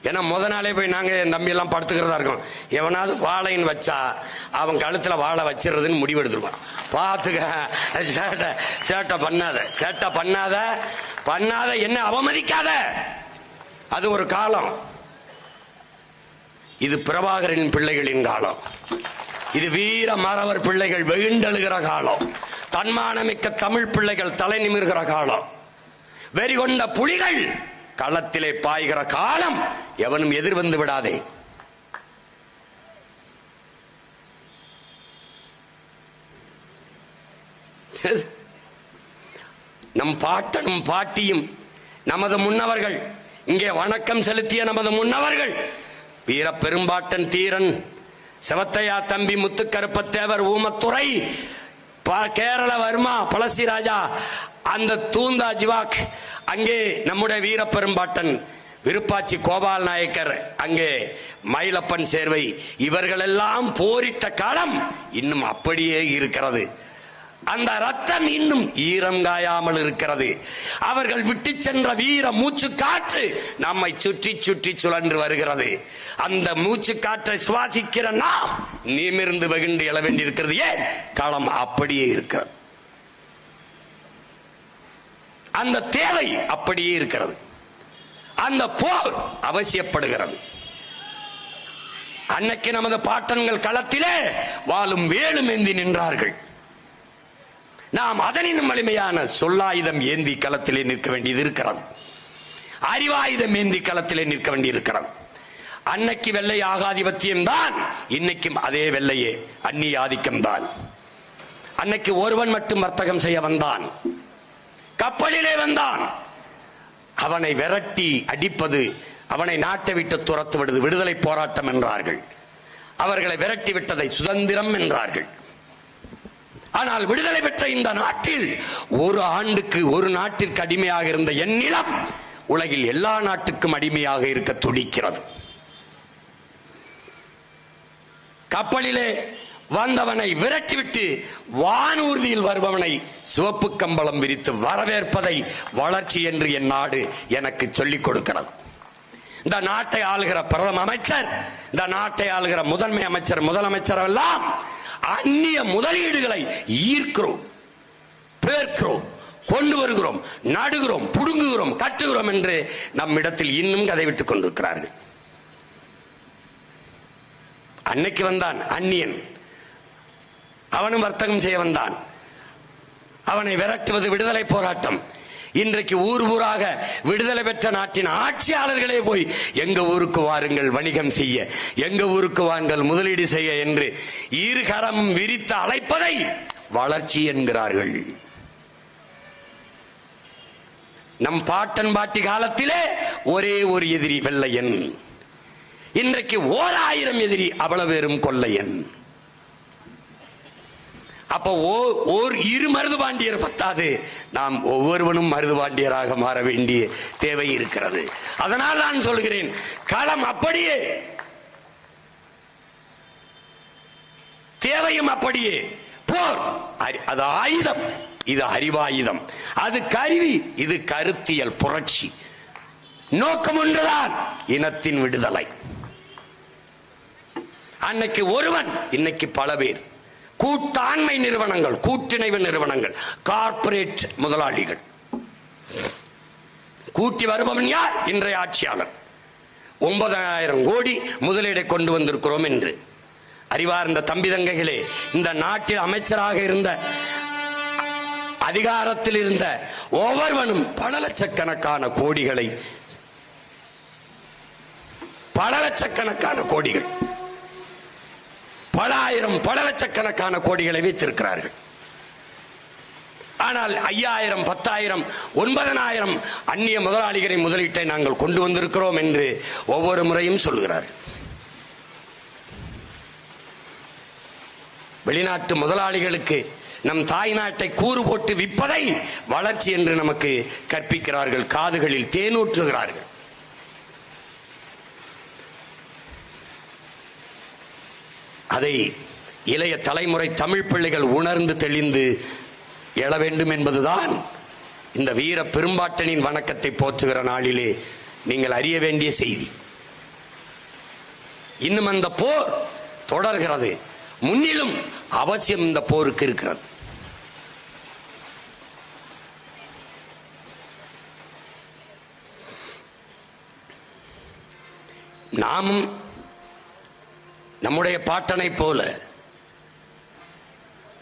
ஏன்னா முத நாளே போய் நாங்க என் தம்பி எல்லாம் படுத்துக்கிறதா இருக்கோம். எவனாவது வாழைன்னு வச்சா அவன் கழுத்துல வாழை வச்சிருதுன்னு முடிவெடுத்துருவான். பாத்துக்க, சேட்டை பண்ணாத, சேட்டை பண்ணாத, பண்ணாத, என்ன அவமதிக்காத. அது ஒரு காலம். இது பிரபாகரனின் பிள்ளைகளின் காலம். இது வீர மறவர் பிள்ளைகள் வெகுண்டெழுகிற காலம். தன்மானமிக்க தமிழ் பிள்ளைகள் தலை நிமிர்கிற காலம். வெறிகொண்ட புலிகள் களத்திலே பாய்கிற காலம். எவனும் எதிர்வந்து விடாதே. நம் பாட்டனும் பாட்டியும் நமது முன்னவர்கள், இங்கே வணக்கம் செலுத்திய நமது முன்னவர்கள், வீர பெரும்பாட்டன் தீரன், செவத்தையா தம்பி முத்துக்கருப்பத்தேவர், ஊமத்துறை, கேரள வர்மா, பழசி ராஜா, அந்த தூந்தா ஜிவாக், அங்கே நம்முடைய வீர பெரும்பாட்டன் விருப்பாச்சி கோபால் நாயக்கர், அங்கே மயிலப்பன் சேர்வை, இவர்களெல்லாம் போரிட்ட காலம் இன்னும் அப்படியே இருக்கிறது. அந்த ரத்தம் இன்னும் ஈரம் காயாமல் இருக்கிறது. அவர்கள் விட்டு சென்ற வீர மூச்சு காற்று நம்மை சுற்றி சுற்றி சுழன்று வருகிறது. அந்த மூச்சு காற்றை சுவாசிக்கிற நாம் நிமிர்ந்து வெகுண்டு எழ வேண்டியிருக்கிறது. ஏன்? களம் அப்படியே இருக்கிறது. அந்த தேவை அப்படியே இருக்கிறது. அந்த போர் அவசியப்படுகிறது. அன்னைக்கு நமது பாட்டன்கள் களத்திலே வாளும் வேலும் ஏந்தி நின்றார்கள். நாம் அதனினும் வலிமையான சொல்லாயுதம் ஏந்தி களத்திலே நிற்க வேண்டியது இருக்கிறது. அறிவாயுதம் ஏந்தி களத்திலே நிற்க வேண்டியிருக்கிறது. அன்னைக்கு வெள்ளை ஆகாதிபத்தியம் தான், இன்னைக்கும் அதே வெள்ளையே அந்நிய ஆதிக்கம் தான். அன்னைக்கு ஒருவன் மட்டும் வர்த்தகம் செய்ய வந்தான், கப்பலிலே வந்தான். அவனை விரட்டி அடிப்பது, அவனை நாட்டை விட்டு துரத்துவிடுவது விடுதலை போராட்டம் என்றார்கள். அவர்களை விரட்டி விட்டதை சுதந்திரம் என்றார்கள். ஆனால் விடுதலை பெற்ற இந்த நாட்டில் ஒரு ஆண்டுக்கு ஒரு நாட்டிற்கு அடிமையாக இருந்த என் நிலம் உலகில் எல்லா நாட்டுக்கும் அடிமையாக இருக்க துடிக்கிறது. கப்பலிலே வந்தவனை விரட்டிவிட்டு வானூர்தியில் வருபவனை சிவப்பு கம்பளம் விரித்து வரவேற்பதை வளர்ச்சி என்று என் நாடு எனக்கு சொல்லிக் கொடுக்கிறது. இந்த நாட்டை ஆளுகிற பிரதம அமைச்சர், இந்த நாட்டை ஆளுகிற முதன்மை அமைச்சர், முதலமைச்சர் எல்லாம் அந்நிய முதலீடுகளை ஈர்க்கிறோம், பேர்க்கிறோம், கொண்டு வருகிறோம், நடுகிறோம், புடுங்குகிறோம், கட்டுகிறோம் என்று நம்மிடத்தில் இன்னும் கதை விட்டுக் கொண்டிருக்கிறார்கள். அன்னைக்கு வந்தான் அந்நியன், அவனும் வர்த்தகம் செய்ய வந்தான். அவனை விரட்டுவது விடுதலை போராட்டம். இன்றைக்கு ஊர் ஊராக விடுதலை பெற்ற நாட்டின் ஆட்சியாளர்களே போய் எங்க ஊருக்கு வாருங்கள் வணிகம் செய்ய, எங்க ஊருக்கு வாருங்கள் முதலீடு செய்ய என்று இருகரம் விரித்து அழைப்பதை வளர்ச்சி என்கிறார்கள். நம் பாட்டன் பாட்டி காலத்திலே ஒரே ஒரு எதிரி வெள்ளையன். இன்றைக்கு 1000 எதிரி, அவ்வளவு பேரும் கொள்ளையன். அப்போ இரு மருது பாண்டியர் பத்தாது, நாம் ஒவ்வொருவனும் மருது பாண்டியராக மாற வேண்டிய தேவை இருக்கிறது. அதனால் நான் சொல்கிறேன், களம் அப்படியே, தேவையும் அப்படியே. போர் அது ஆயுதம், இது அறிவாயுதம். அது கருவி, இது கருத்தியல் புரட்சி. நோக்கம் ஒன்றுதான், இனத்தின் விடுதலை. அன்னைக்கு ஒருவன், இன்னைக்கு பல பேர். கூட்டாண்மை நிறுவனங்கள், கூட்டிணைவு நிறுவனங்கள், கார்ப்பரேட் முதலாளிகள். கூட்டி வருபவன் யார்? இன்றைய ஆட்சியாளர். 9000 கோடி முதலீடை கொண்டு வந்திருக்கிறோம் என்று அறிவார்ந்த தம்பி தங்கைகளே, இந்த நாட்டில் அமைச்சராக இருந்த, அதிகாரத்தில் இருந்த ஒவ்வொருவனும் பல லட்சக்கணக்கான கோடிகளை, பல லட்சக்கணக்கான கோடிகள், பல ஆயிரம் பல லட்சக்கணக்கான கோடிகளை வைத்திருக்கிறார்கள். ஆனால் 5000, 10,000, 9,000 அந்நிய முதலாளிகளின் முதலீட்டை நாங்கள் கொண்டு வந்திருக்கிறோம் என்று ஒவ்வொரு முறையும் சொல்கிறார்கள். வெளிநாட்டு முதலாளிகளுக்கு நம் தாய் நாட்டை கூறு போட்டு விற்பதை வளர்ச்சி என்று நமக்கு கற்பிக்கிறார்கள், காதுகளில் தேனூற்றுகிறார்கள். அதை இளைய தலைமுறை தமிழ் பிள்ளைகள் உணர்ந்து தெளிந்து எழ வேண்டும் என்பதுதான் இந்த வீர பெரும்பாட்டனின் வணக்கத்தை போற்றுகிற நாளிலே நீங்கள் அறிய வேண்டிய செய்தி. இன்னும் அந்த போர் தொடர்கிறது, முன்னிலும் அவசியம் இந்த போருக்கு இருக்கிறது. நாமும் நம்முடைய பாட்டனை போல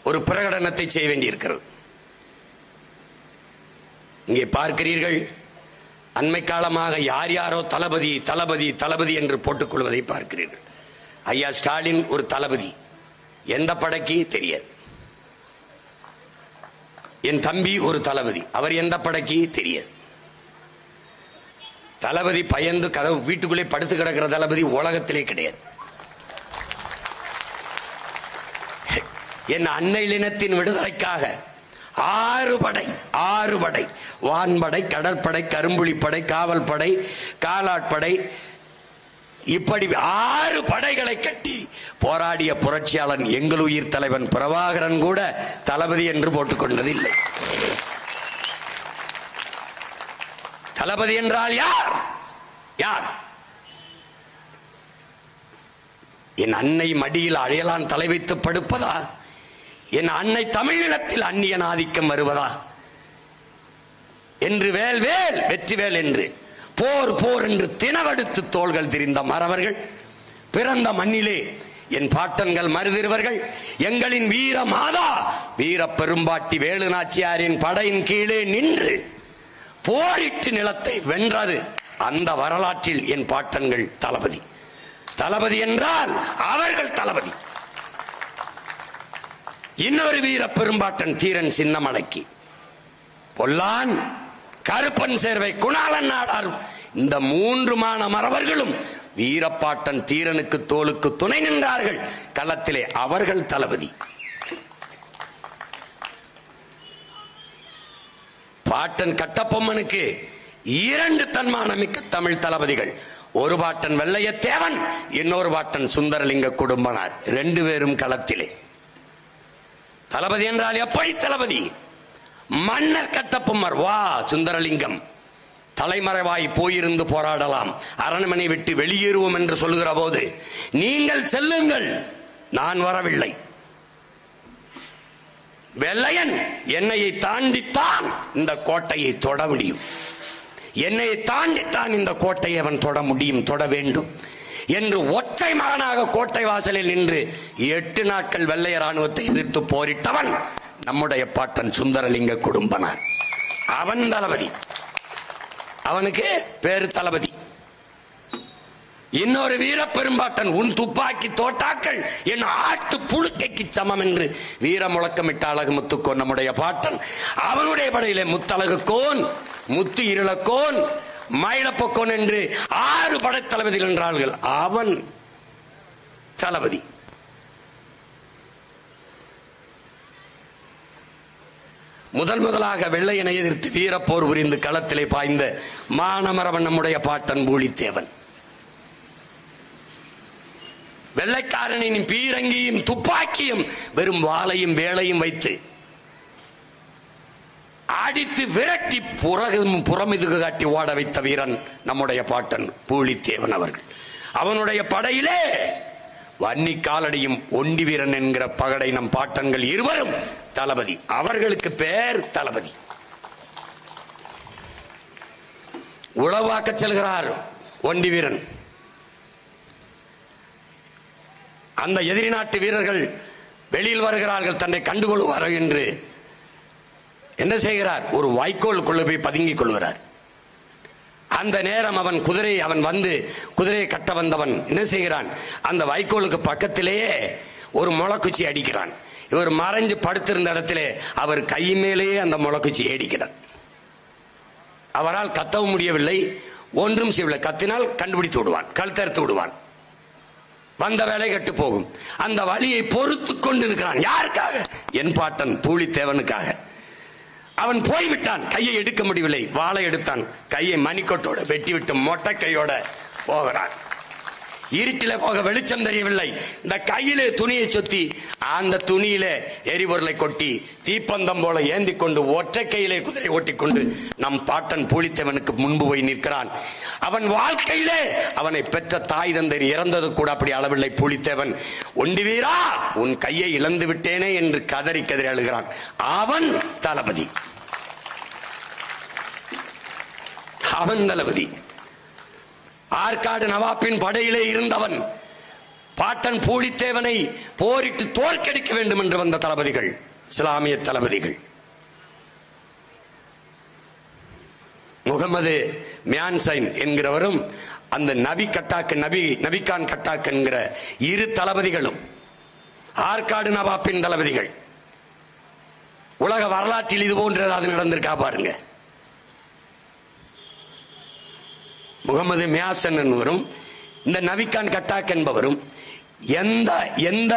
ஒரு பிரகடனத்தை செய்ய வேண்டியிருக்கிறது. இங்கே பார்க்கிறீர்கள், அண்மை காலமாக யார் யாரோ தளபதி தளபதி தளபதி என்று போட்டுக் கொள்வதை பார்க்கிறீர்கள். ஐயா ஸ்டாலின் ஒரு தளபதி, எந்த படைக்கு தெரியாது. என் தம்பி ஒரு தளபதி, அவர் எந்த படைக்கு தெரியாது. தளபதி பயந்து கதவு வீட்டுக்குள்ளே படுத்து கிடக்கிற தளபதி உலகத்திலே கிடையாது. என் அன்னையினத்தின் விடுதலைக்காக 6 படை, வான்படை, கடற்படை, கரும்புலிப்படை, காவல் படை, காலாட்படை, இப்படி 6 படைகளை கட்டி போராடிய புரட்சியாளன் எங்கள் உயிர் தலைவன் பிரபாகரன் கூட தளபதி என்று போட்டுக் கொண்டதில்லை. தளபதி என்றால் யார்? யார்? என் அன்னை மடியில் அழையலான் தலை வைத்து படுப்பதா? என் அன்னை தமிழினத்தில் அந்நியன் ஆதிக்கம் வருவதா என்று வேல் வேல் வெற்றி வேல் என்று போர் போர் என்று தினவெடுத்து தோள்கள் திரிந்த மறவர்கள், பிறந்த மண்ணிலே என் பாட்டன்கள் மருதிருவர்கள், எங்களின் வீர மாதா வீர பெரும்பாட்டி வேலு நாச்சியாரின் படையின் கீழே நின்று போரிட்டு நிலத்தை வென்றது. அந்த வரலாற்றில் என் பாட்டன்கள் தளபதி. தளபதி என்றால் அவர்கள் தளபதி. இன்னொரு வீர பெரும்பாட்டன் தீரன் சின்னமலைக்கு, பொல்லான், கருப்பன் சேர்வை, குணாளன் நாடார், இந்த 3 மாணவர்களும் வீரப்பாட்டன் தீரனுக்கு தோளுக்கு துணை நின்றார்கள் களத்திலே. அவர்கள் தளபதி. பாட்டன் கட்டபொம்மனுக்கு 2 தன்மானமிக்க தமிழ் தளபதிகள். ஒரு பாட்டன் வெள்ளையத்தேவன், இன்னொரு பாட்டன் சுந்தரலிங்க குடும்பனார். 2 பேரும் களத்திலே. தளபதி என்றால் எப்படி தளபதி? மன்னர் கட்டபொம்மர் வா சுந்தரலிங்கம் தலைமறைவாய் போயிருந்து போராடலாம், அரண்மனை விட்டு வெளியேறுவோம் என்று சொல்லுகிற போது நீங்கள் செல்லுங்கள், நான் வரவில்லை. வெள்ளையன் என்னையை தாண்டித்தான் இந்த கோட்டையை தொட முடியும், என்னையை தாண்டித்தான் இந்த கோட்டையை அவன் தொட முடியும், தொட வேண்டும் என்று ஒற்றை மகனாக கோட்டை வாசலில் நின்று 8 நாட்கள் வெள்ளைய ராணுவத்தை எதிர்த்து போரிட்டவன் நம்முடைய பாட்டன் சுந்தரலிங்க குடும்பனார். அவன் தளபதி. அவனுக்கு பேரு தளபதி. இன்னொரு வீர பெரும்பாட்டன், உன் துப்பாக்கி தோட்டாக்கள் என் ஆட்டு புழுக்கைக்கு சமம் என்று வீர முழக்கமிட்ட அழகு முத்துக்கோன் நம்முடைய பாட்டன். அவனுடைய படையிலே முத்தழகு கோன், முத்து இருளக்கோன், மயிலப்பொக்கோன் என்று 6 படைத்தளபதிகள் என்றார்கள். அவன் தளபதி. முதலாக வெள்ளையனை எதிர்த்து வீரப்போர் புரிந்து களத்திலே பாய்ந்த மானமரவன் நம்முடைய பாட்டன் பூலித்தேவன். வெள்ளைக்காரனின் பீரங்கியும் துப்பாக்கியும் வெறும் வாளையும் வேளையும் வைத்து அடித்து விரட்டி புறமிதுகு காட்டி ஓட வைத்த வீரன் நம்முடைய பாட்டன் பூலித்தேவன் அவர்கள். அவனுடைய படையிலே வன்னி காலடியும் ஒண்டி வீரன் என்கிற பகடை நம் பாட்டன்கள் இருவரும் தளபதி. அவர்களுக்கு பேர் தளபதி. உளவாக்க செல்கிறார் ஒண்டி வீரன். அந்த எதிரி நாட்டு வீரர்கள் வெளியில் வருகிறார்கள், தன்னை கண்டுகொள்வார் என்று என்ன செய்கிறார்? ஒரு வாய்க்கோல் கொள்ள போய் பதுங்கிக் கொள்கிறார். அந்த நேரம் அவன் வந்து குதிரையை கட்ட வந்தவன் என்ன செய்கிறான்? அந்த வைக்கோலுக்கு பக்கத்திலேயே ஒரு முளைக்குச்சி அடிக்கிறான். இவர் மறைஞ்சு படுத்திருந்த இடத்திலே அவர் கை மேலேயே அந்த முளைக்குச்சி அடிக்கிறான். அவரால் கத்தவும் முடியவில்லை, ஒன்றும் செய்யவில்லை. கத்தினால் கண்டுபிடித்து விடுவான், கழுத்தறுத்து விடுவான். வந்த வேலை கெட்டு போகும். அந்த வலியை பொறுத்து கொண்டிருக்கிறான். யாருக்காக? என் பாட்டன் பூலித்தேவனுக்காக. அவன் போய்விட்டான். கையை எடுக்க முடியவில்லை. வாளை எடுத்தான். கையை மணிக்கொட்டோட வெட்டிவிட்டு மொட்டை கையோட போகிறான். இருட்டில போக வெளிச்சம் தெரியவில்லை. இந்த கையிலே துணியை சுத்தி அந்த துணியிலே எரிபொருளை கொட்டி தீப்பந்தம் போல ஏந்தி கொண்டு ஒற்றை கையிலே குதிரை ஓட்டிக்கொண்டு நம் பாட்டன் பூலித்தேவனுக்கு முன்பு போய் நிற்கிறான். அவன் வாழ்க்கையிலே அவனை பெற்ற தாய் தந்தை இறந்தது கூட அப்படி அளவில்லை. பூலித்தேவன், ஒண்டி வீரா, உன் கையை இழந்து விட்டேனே என்று கதறி கதறி அழுகிறான். அவன் தளபதி. அவன் தளபதி. ஆற்காடு நவாப்பின் படையிலே இருந்தவன். பாட்டன் பூலித்தேவனை போரிட்டு தோற்கடிக்க வேண்டும் என்று வந்த தளபதிகள், இஸ்லாமிய தளபதிகள். முகமது மியான்சைன் என்கிறவரும் அந்த நபிகான் கட்டாக் என்கிற இரு தளபதிகளும் ஆற்காடு நவாப்பின் தளபதிகள். உலக வரலாற்றில் இது போன்ற ஏதாவது நடந்திருக்கா பாருங்க. முகமது மியாசன் என்பவரும் இந்த நபிகான் கட்டாக் என்பவரும் எந்த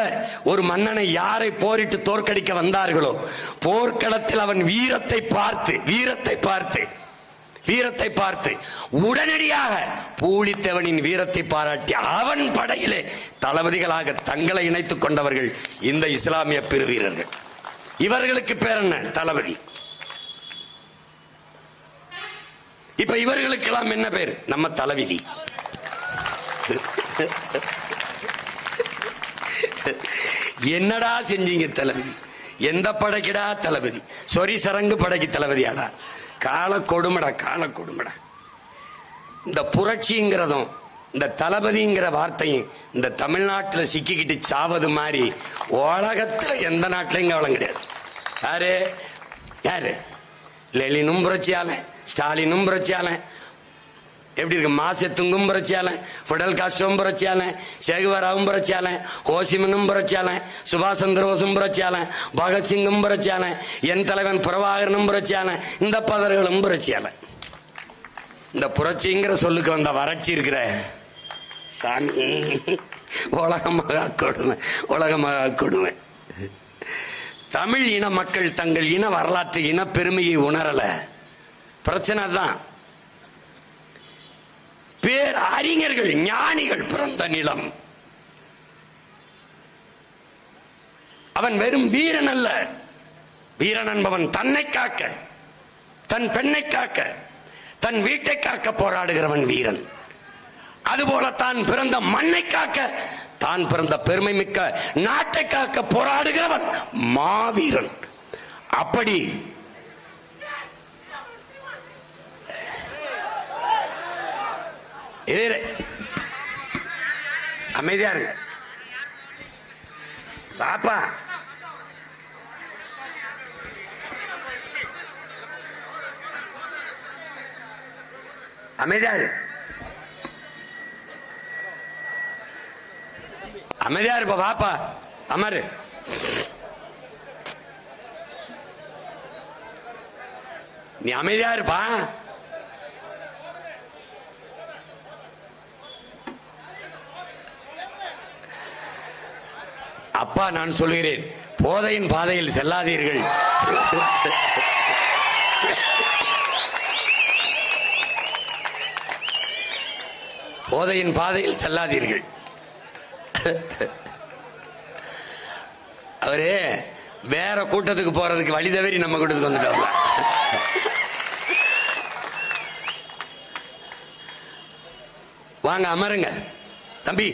ஒரு மன்னனை யாரை போரிட்டு தோற்கடிக்க வந்தார்களோ போர்க்களத்தில் அவன் வீரத்தை பார்த்து உடனடியாக பூலித்தேவனின் வீரத்தை பாராட்டி அவன் படையிலே தளபதிகளாக தங்களை இணைத்துக் கொண்டவர்கள் இந்த இஸ்லாமிய பெருவீரர்கள். இவர்களுக்கு பேர் என்ன? தளபதி. இப்ப இவர்களுக்கெல்லாம் என்ன பேரு? நம்ம தலைவிதி. என்னடா செஞ்சீங்க தளபதி? எந்த படைக்குடா தளபதி? சொரி சரங்கு படைக்கு தளபதியாடா? கால கொடுமடா. இந்த புரட்சிங்கிறதும் இந்த தளபதிங்கிற வார்த்தையும் இந்த தமிழ்நாட்டில் சிக்கிக்கிட்டு சாவது மாதிரி உலகத்துல எந்த நாட்டிலையும் கவலம் கிடையாது. யாரு? லெனினும் புரட்சியால, ஸ்டாலினும் புரட்சியால, எப்படி இருக்கு? மாசத்துங்கும் புரட்சியால, பிடல் காஸ்ட்ரோவும் புரட்சியால, சேகுவராவும் புரட்சியால, ஹோசிமினும் புரட்சியால, சுபாஷ் சந்திர போஸும் புரட்சியால, பகத்சிங்கும் புரட்சியால, என் தலைவன் பிரபாகரனும் புரட்சியால, இந்த பதர்களும் புரட்சியால. இந்த புரட்சிங்கிற சொல்லுக்கு வந்த வறட்சி இருக்கிற சாமி உலகமாக கொடுமை. தமிழ் இன மக்கள் தங்கள் இன வரலாற்று இன பெருமையை உணரல. பிரச்சனை தான். பேர் அறிஞர்கள் ஞானிகள் பிறந்த நிலம். அவன் வெறும் வீரன் அல்ல. வீரன் என்பவன் தன்னை காக்க, தன் பெண்ணை காக்க, தன் வீட்டை காக்க போராடுகிறவன் வீரன். அதுபோல தான் பிறந்த மண்ணை காக்க, தான் பிறந்த பெருமை மிக்க நாட்டை காக்க போராடுகிறவன் மாவீரன். அப்படி அமைதியா இருங்க பாப்பா. அமைதியாரு அமைதியா இருப்பா பாப்பா. அமரு. நீ அமைதியா இருப்பா. அப்பா நான் சொல்கிறேன், போதையின் பாதையில் செல்லாதீர்கள். போதையின் பாதையில் செல்லாதீர்கள். அவரு வேற கூட்டத்துக்கு போறதுக்கு வழி தவறி நம்ம கூட்டத்துக்கு வந்துட்டாங்க. வாங்க அமருங்க தம்பி.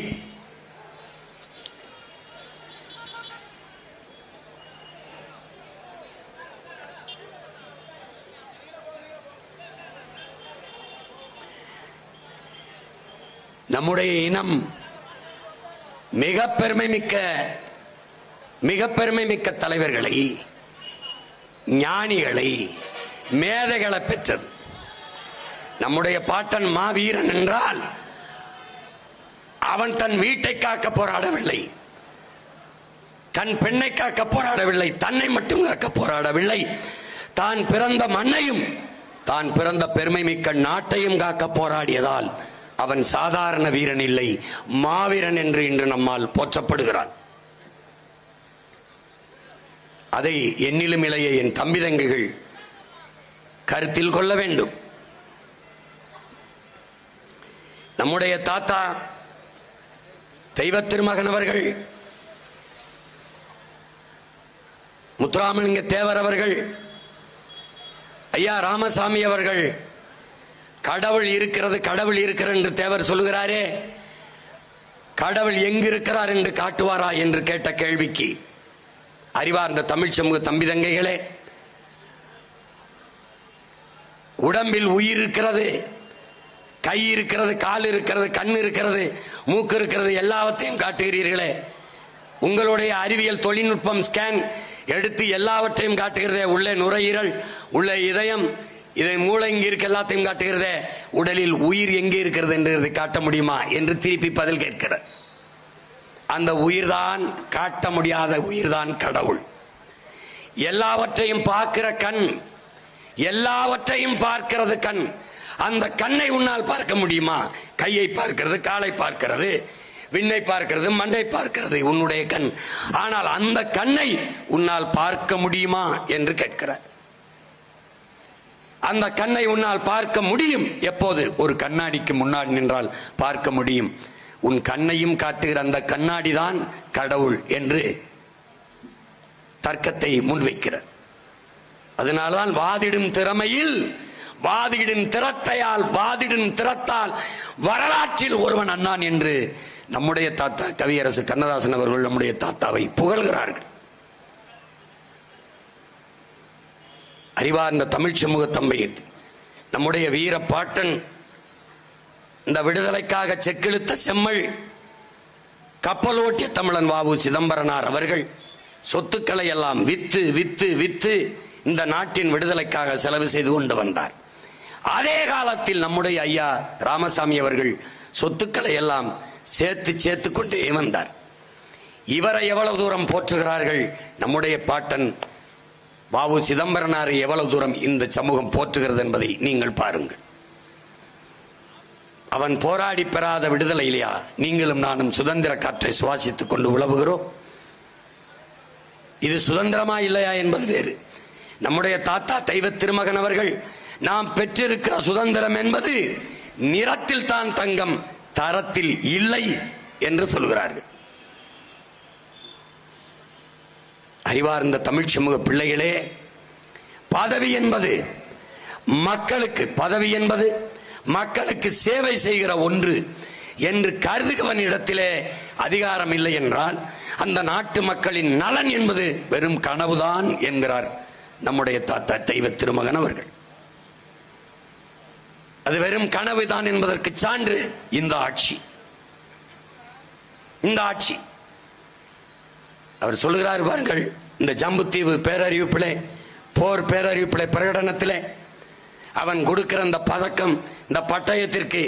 நம்முடைய இனம் மிக பெருமை மிக்க தலைவர்களை, ஞானிகளை, மேதைகளை பெற்றது. நம்முடைய பாட்டன் மாவீரன் என்றால் அவன் தன் வீட்டை காக்க போராடவில்லை, தன் பெண்ணை காக்க போராடவில்லை, தன்னை மட்டும் காக்க போராடவில்லை, தான் பிறந்த மண்ணையும் தான் பிறந்த பெருமை மிக்க நாட்டையும் காக்க போராடியதால் அவன் சாதாரண வீரன் இல்லை, மாவீரன் என்று இன்று நம்மால் போற்றப்படுகிறான். அதை என்னிலும் இளைய என் தம்பி தங்கைகள் கருத்தில் கொள்ள வேண்டும். நம்முடைய தாத்தா தெய்வ திருமகன் அவர்கள், முத்துராமலிங்க தேவர் அவர்கள், ஐயா ராமசாமி அவர்கள் கடவுள் இருக்கிறது கடவுள் இருக்கிறது என்று தேவர் சொல்லுகிறாரே, கடவுள் எங்கிருக்கிறார் என்று காட்டுவாரா என்று கேட்ட கேள்விக்கு அறிவார்ந்த தமிழ் சமூக தம்பி தங்கைகளே, உடம்பில் உயிர் இருக்கிறது, கை இருக்கிறது, கால் இருக்கிறது, கண் இருக்கிறது, மூக்கு இருக்கிறது, எல்லாவற்றையும் காட்டுகிறீர்களே. உங்களுடைய அறிவியல் தொழில்நுட்பம் ஸ்கேன் எடுத்து எல்லாவற்றையும் காட்டுகிறதே. உள்ளே நுரையீரல், உள்ளே இதயம், இதை மூளை இங்கே இருக்க எல்லாத்தையும் காட்டுகிறதே. உடலில் உயிர் எங்கே இருக்கிறது என்று காட்ட முடியுமா என்று திருப்பி பதில் கேட்கிறார். அந்த உயிர்தான் காட்ட முடியாத உயிர்தான் கடவுள். எல்லாவற்றையும் பார்க்கிற கண், எல்லாவற்றையும் பார்க்கிறது கண். அந்த கண்ணை உன்னால் பார்க்க முடியுமா? கையை பார்க்கிறது, காலை பார்க்கிறது, விண்ணை பார்க்கிறது, மண்டை பார்க்கிறது உன்னுடைய கண். ஆனால் அந்த கண்ணை உன்னால் பார்க்க முடியுமா என்று கேட்கிறார். அந்த கண்ணை உன்னால் பார்க்க முடியும். எப்போது? ஒரு கண்ணாடிக்கு முன்னாடி நின்றால் பார்க்க முடியும். உன் கண்ணையும் காட்டுகிற அந்த கண்ணாடி தான் கடவுள் என்று தர்க்கத்தை முன்வைக்கிறார். அதனால்தான் வாதிடும் திறமையில், வாதிடும் திறத்தையால், வாதிடும் திறத்தால் வரலாற்றில் ஒருவன் அண்ணான் என்று நம்முடைய தாத்தா கவியரசு கண்ணதாசன் அவர்கள் நம்முடைய தாத்தாவை புகழ்கிறார்கள். அறிவார்ந்த தமிழ் சமூக தம்பி, நம்முடைய வீர பாட்டன் இந்த விடுதலைக்காக செக்கிழுத்த செம்மல் கப்பலோட்டிய தமிழன் வாவு சிதம்பரனார் அவர்கள் சொத்துக்களை எல்லாம் வித்து வித்து வித்து இந்த நாட்டின் விடுதலைக்காக செலவு செய்து கொண்டு வந்தார். அதே காலத்தில் நம்முடைய ஐயா ராமசாமி அவர்கள் சொத்துக்களை எல்லாம் சேர்த்து சேர்த்து கொண்டே வந்தார். இவரை எவ்வளவு தூரம் போற்றுகிறார்கள், நம்முடைய பாட்டன் வாவு சிதம்பரனாரை எவ்வளவு தூரம் இந்த சமூகம் போற்றுகிறது என்பதை நீங்கள் பாருங்கள். அவன் போராடி பெறாத விடுதலை இல்லையா நீங்களும் நானும் சுதந்திர காற்றை சுவாசித்துக் கொண்டு உழவுகிறோம். இது சுதந்திரமா இல்லையா என்பது வேறு. நம்முடைய தாத்தா தெய்வ திருமகன் அவர்கள் நாம் பெற்றிருக்கிற சுதந்திரம் என்பது நிறத்தில் தான் தங்கம், தரத்தில் இல்லை என்று சொல்கிறார்கள். அறிவார்ந்த தமிழ் சமூக பிள்ளைகளே, பதவி என்பது மக்களுக்கு, பதவி என்பது மக்களுக்கு சேவை செய்கிற ஒன்று என்று கருதுகவன் இடத்திலே அதிகாரம் இல்லை என்றால் அந்த நாட்டு மக்களின் நலன் என்பது வெறும் கனவுதான் என்கிறார் நம்முடைய தாத்தா தெய்வ திருமகன் அவர்கள். அது வெறும் கனவுதான் என்பதற்கு சான்று இந்த ஆட்சி. இந்த ஆட்சி அவர் சொல்லுகிறார் பாருங்கள், இந்த ஜம்புத்தீவு பேரறிவிப்பிலே, போர் பேரறிவிப்பிலே பிரகடனத்திலே அவன் கொடுக்கிற அந்த பதக்கம், இந்த பட்டயத்திற்கு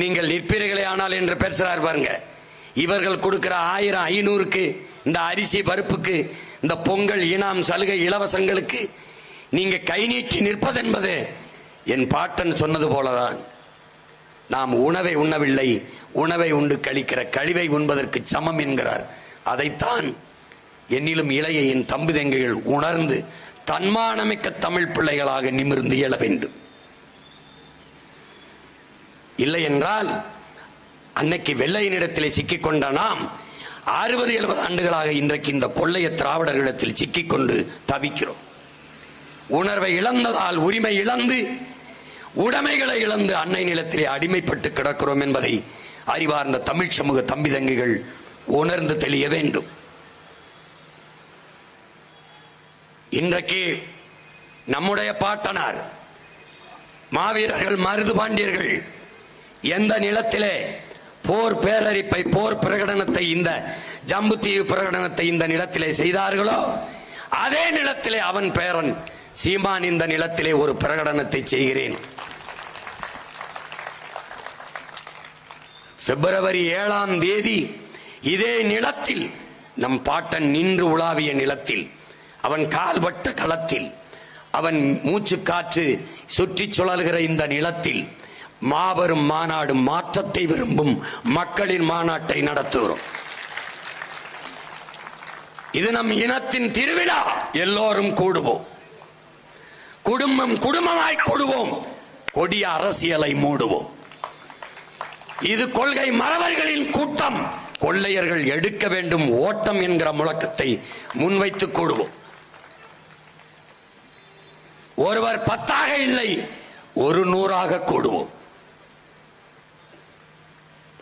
நீங்கள் நிற்பீர்களே ஆனால் என்று பேசுறார் பாருங்க. இவர்கள் கொடுக்கிற 1000 500க்கு, இந்த அரிசி பருப்புக்கு, இந்த பொங்கல் இனாம் சலுகை இலவசங்களுக்கு நீங்க கை நீட்டி நிற்பதென்பது என் பாட்டன் சொன்னது போலதான். நாம் உணவை உண்ணவில்லை, உணவை உண்டு கழிக்கிற கழிவை உண்பதற்கு சமம் என்கிறார். அதைத்தான் என்னிலும் இளைய என் தம்பி தங்கைகள் உணர்ந்து தன்மானமிக்க தமிழ் பிள்ளைகளாக நிமிர்ந்து எழ வேண்டும். இல்லை என்றால் அன்னைக்கு வெள்ளையனிடத்திலே சிக்கிக்கொண்ட நாம் 60-70 ஆண்டுகளாக இன்றைக்கு இந்த கொள்ளைய திராவிடர்களிடத்தில் சிக்கிக்கொண்டு தவிக்கிறோம். உணர்வை இழந்ததால் உரிமை இழந்து, உடைமைகளை இழந்து அன்னை நிலத்திலே அடிமைப்பட்டு கிடக்கிறோம் என்பதை அறிவார்ந்த தமிழ் சமூக தம்பி தங்கைகள் உணர்ந்து தெளிய வேண்டும். இன்றைக்கு நம்முடைய பாட்டனார் மாவீரர்கள் மருது பாண்டியர்கள் எந்த நிலத்திலே போர் பேரறிப்பை, போர் பிரகடனத்தை, இந்த ஜம்புத்தீவு பிரகடனத்தை இந்த நிலத்திலே செய்தார்களோ அதே நிலத்திலே அவன் பேரன் சீமான் இந்த நிலத்திலே ஒரு பிரகடனத்தை செய்கிறேன். பிப்ரவரி 7ஆம் தேதி இதே நிலத்தில், நம் பாட்டன் நின்று உலாவிய நிலத்தில், அவன் கால்பட்ட களத்தில், அவன் மூச்சு காற்று சுற்றி சுழல்கிற இந்த நிலத்தில் மாபெரும் மாநாடு, மாற்றத்தை விரும்பும் மக்களின் மாநாட்டை நடத்துகிறோம். இது நம் இனத்தின் திருவிழா. எல்லோரும் கூடுவோம், குடும்பம் குடும்பமாய் கூடுவோம், கொடிய அரசியலை மூடுவோம். இது கொள்கை மறவர்களின் கூட்டம். கொள்ளையர்கள் எடுக்க வேண்டும் ஓட்டம் என்கிற முழக்கத்தை முன்வைத்து கூடுவோம். ஒருவர் 10 இல்லை, 100 கூடுவோம்.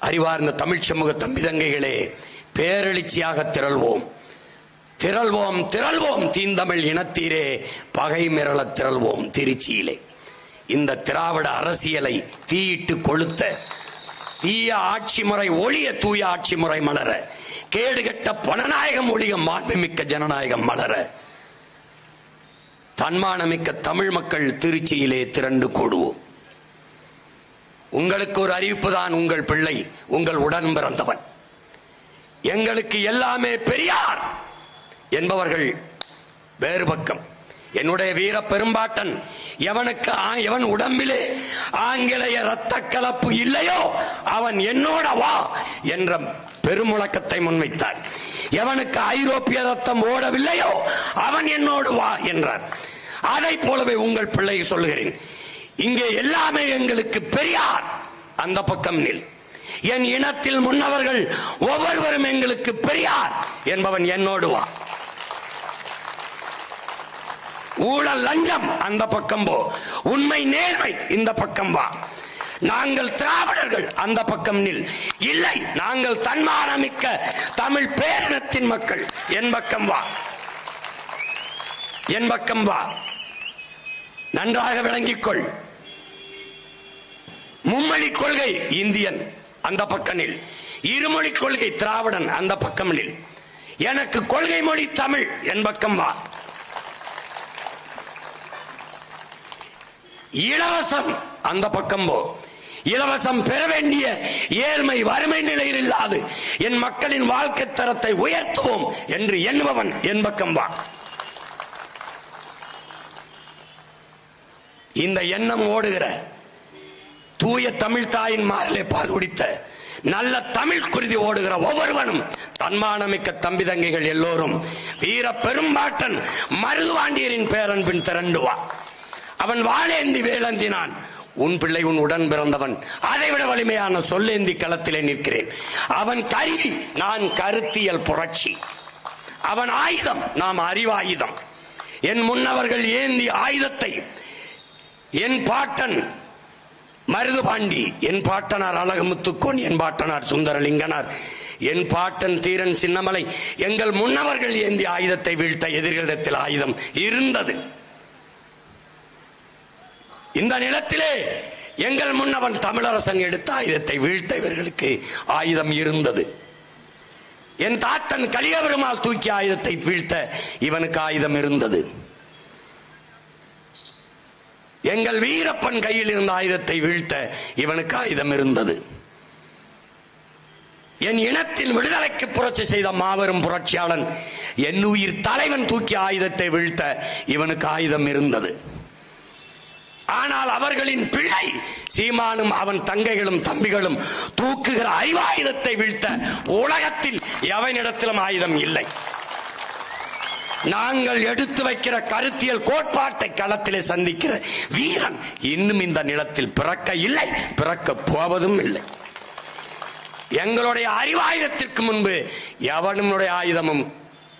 அறிவார்ந்த தமிழ் சமூக தம்பிதங்கைகளே, பேரெழுச்சியாக திரள்வோம், திரள்வோம், திரள்வோம். தீந்தமிழ் இனத்தீரே, பகை மிரள திரள்வோம் திருச்சியிலே. இந்த திராவிட அரசியலை தீயிட்டு கொளுத்த, தீய ஆட்சி முறை ஒளிய, தூய ஆட்சி முறை மலர, கேடுகட்ட பணநாயகம் ஒளிய, மாண்புமிக்க ஜனநாயகம் மலர, தன்மானமிக்க தமிழ் மக்கள் திருச்சியிலே திரண்டு கூடுவோம். உங்களுக்கு ஒரு அறிவிப்பு தான். உங்கள் பிள்ளை, உங்கள் உடன் பிறந்தவன். எங்களுக்கு எல்லாமே பெரியார் என்பவர்கள் வேறு பக்கம். என்னுடைய வீர பெரும்பாட்டன் எவன் உடம்பிலே ஆங்கிலேய இரத்த கலப்பு இல்லையோ அவன் என்னோட வா என்ற பெருமுழக்கத்தை முன்வைத்தார். எவனுக்கு ஐரோப்பிய ரத்தம் ஓடவில்லையோ அவன் என்னோடு வா என்றார். அதை போலவே உங்கள் பிள்ளை சொல்லுகிறேன், இங்கே எல்லாமே எங்களுக்கு பெரியார். அந்த பக்கம் நில். என் இனத்தில் முன்னவர்கள் ஒவ்வொருவரும் எங்களுக்கு பெரியார் என்பவன் என்னோடு வா. ஊழல் லஞ்சம் அந்த பக்கம் போ, உண்மை நேர்மை இந்த பக்கம் வா. நாங்கள் திராவிடர்கள் அந்த பக்கம் நில். இல்லை, நாங்கள் தன்மானமிக்க தமிழ் பேரினத்தின் மக்கள் என் பக்கம் வா, என் பக்கம் வா. நன்றாக விளங்கிக் கொள். மும்மொழி கொள்கை இந்தியன் அந்த பக்கனில், இருமொழி கொள்கை திராவிடன் அந்த பக்கமில், எனக்கு கொள்கை மொழி தமிழ் என் பக்கம் வா. இலவசம் அந்த பக்கம் போ. இலவசம் பெற வேண்டிய ஏழ்மை வறுமை நிலையில் இல்லாது என் மக்களின் வாழ்க்கை தரத்தை உயர்த்துவோம் என்று எண்ணுபவன் என் பக்கம் வா. இந்த எண்ணம் ஓடுகிற தூய தமிழ் தாயின் மாரிலே பால் குடித்த நல்ல தமிழ் குருதி ஓடுகிற ஒவ்வொருவனும் தன்மானமிக்க தம்பி தங்கைகள் எல்லோரும் வீர பெரும்பாட்டன் மருதுவாண்டியரின் பேரன்பின் திரண்டுவா. அவன் வாழேந்தி வேலந்தினான். உன் பிள்ளை உன் உடன் பிறந்தவன். அதைவிட வலிமையான சொல்லேந்தி களத்திலே நிற்கிறேன். அவன் கருவி, நான் கருத்தியல் புரட்சி. அவன் ஆயுதம், நாம் அறிவாயுதம். என் முன்னவர்கள் ஏந்தி ஆயுதத்தை என் பாட்டன் மருதுபாண்டி, என் பாட்டனார் அழகுமுத்துக்கோன், என் பாட்டனார் சுந்தரலிங்கனார், என் பாட்டன் தீரன் சின்னமலை, எங்கள் முன்னவர்கள் ஏந்தி ஆயுதத்தை வீழ்த்த எதிர்களிடத்தில் ஆயுதம் இருந்தது. இந்த நிலத்திலே எங்கள் முன்னவன் தமிழரசன் எடுத்த ஆயுதத்தை வீழ்த்த இவர்களுக்கு ஆயுதம் இருந்தது. என் தாத்தன் கலியபெருமாள் தூக்கி ஆயுதத்தை வீழ்த்த இவனுக்கு ஆயுதம் இருந்தது. எங்கள் வீரப்பன் கையில் இருந்த ஆயுதத்தை வீழ்த்த இவனுக்கு ஆயுதம் இருந்தது. என் இனத்தின் விடுதலைக்கு புரட்சி செய்த மாபெரும் புரட்சியாளன் என் உயிர் தலைவன் தூக்கி ஆயுதத்தை வீழ்த்த இவனுக்கு ஆயுதம் இருந்தது. ஆனால் அவர்களின் பிள்ளை சீமானும் அவன் தங்கைகளும் தம்பிகளும் தூக்குகிற ஐவாயுதத்தை வீழ்த்த உலகத்தில் எவனிடத்திலும் ஆயுதம் இல்லை. நாங்கள் எடுத்து வைக்கிற கருத்தியல் கோட்பாட்டை களத்திலே சந்திக்கிற வீரன் இன்னும் இந்த நிலத்தில் பிறக்க இல்லை, பிறக்க போவதும் இல்லை. எங்களுடைய அறிவாயுதத்திற்கு முன்பு எவனுடைய ஆயுதமும்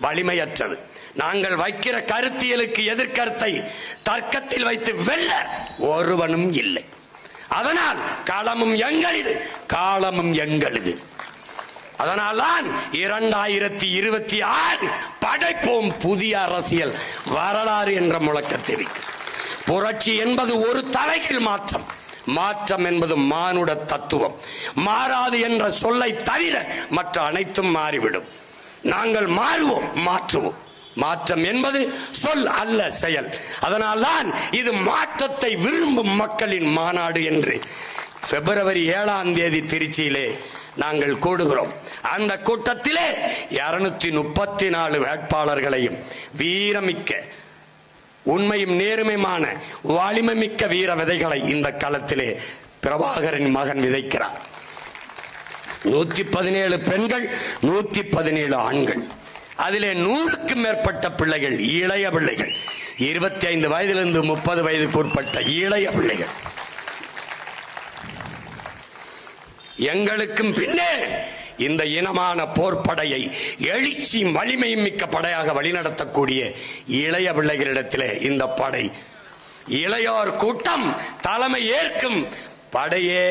வலிமையற்றது. நாங்கள் வைக்கிற கருத்தியலுக்கு எதிர்கருத்தை தர்க்கத்தில் வைத்து வெல்ல ஒருவனும் இல்லை. அதனால் களமும் எங்களது, காலமும் எங்களது. அதனால்தான் 2026 படைப்போம் புதிய அரசியல் வரலாறு என்ற முழக்கத்தை. புரட்சி என்பது ஒரு தலைகீழ் மாற்றம். மாற்றம் என்பது மானுட தத்துவம். மாறாது என்ற சொல்லை தவிர மற்ற அனைத்தும் மாறிவிடும். நாங்கள் மாறுவோம், மாற்றுவோம். மாற்றம் என்பது சொல் அல்ல, செயல். அதனால்தான் இது மாற்றத்தை விரும்பும் மக்களின் மாநாடு என்று பிப்ரவரி 7ஆம் தேதி திருச்சியிலே நாங்கள் கூடுகிறோம். அந்த கூட்டத்திலே 234 வேட்பாளர்களையும் வீரமிக்க, உண்மையும் நேர்மையான, வலிமைமிக்க வீர விதைகளை இந்த களத்திலே பிரபாகரன் மகன் விதைக்கிறார். 117 பெண்கள், 117 ஆண்கள். அதிலே 100க்கும் மேற்பட்ட பிள்ளைகள், இளைய பிள்ளைகள், 25 வயதிலிருந்து 30 வயதுக்கு உட்பட்ட இளைய பிள்ளைகள். எங்களுக்கும் பின்னே இந்த இனமான போர்ப்படையை எழுச்சி வலிமை மிக்க படையாக வழிநடத்தக்கூடிய இளைய பிள்ளைகளிடத்திலே இந்த படை, இளையோர் கூட்டம் தலைமை ஏற்கும் படையே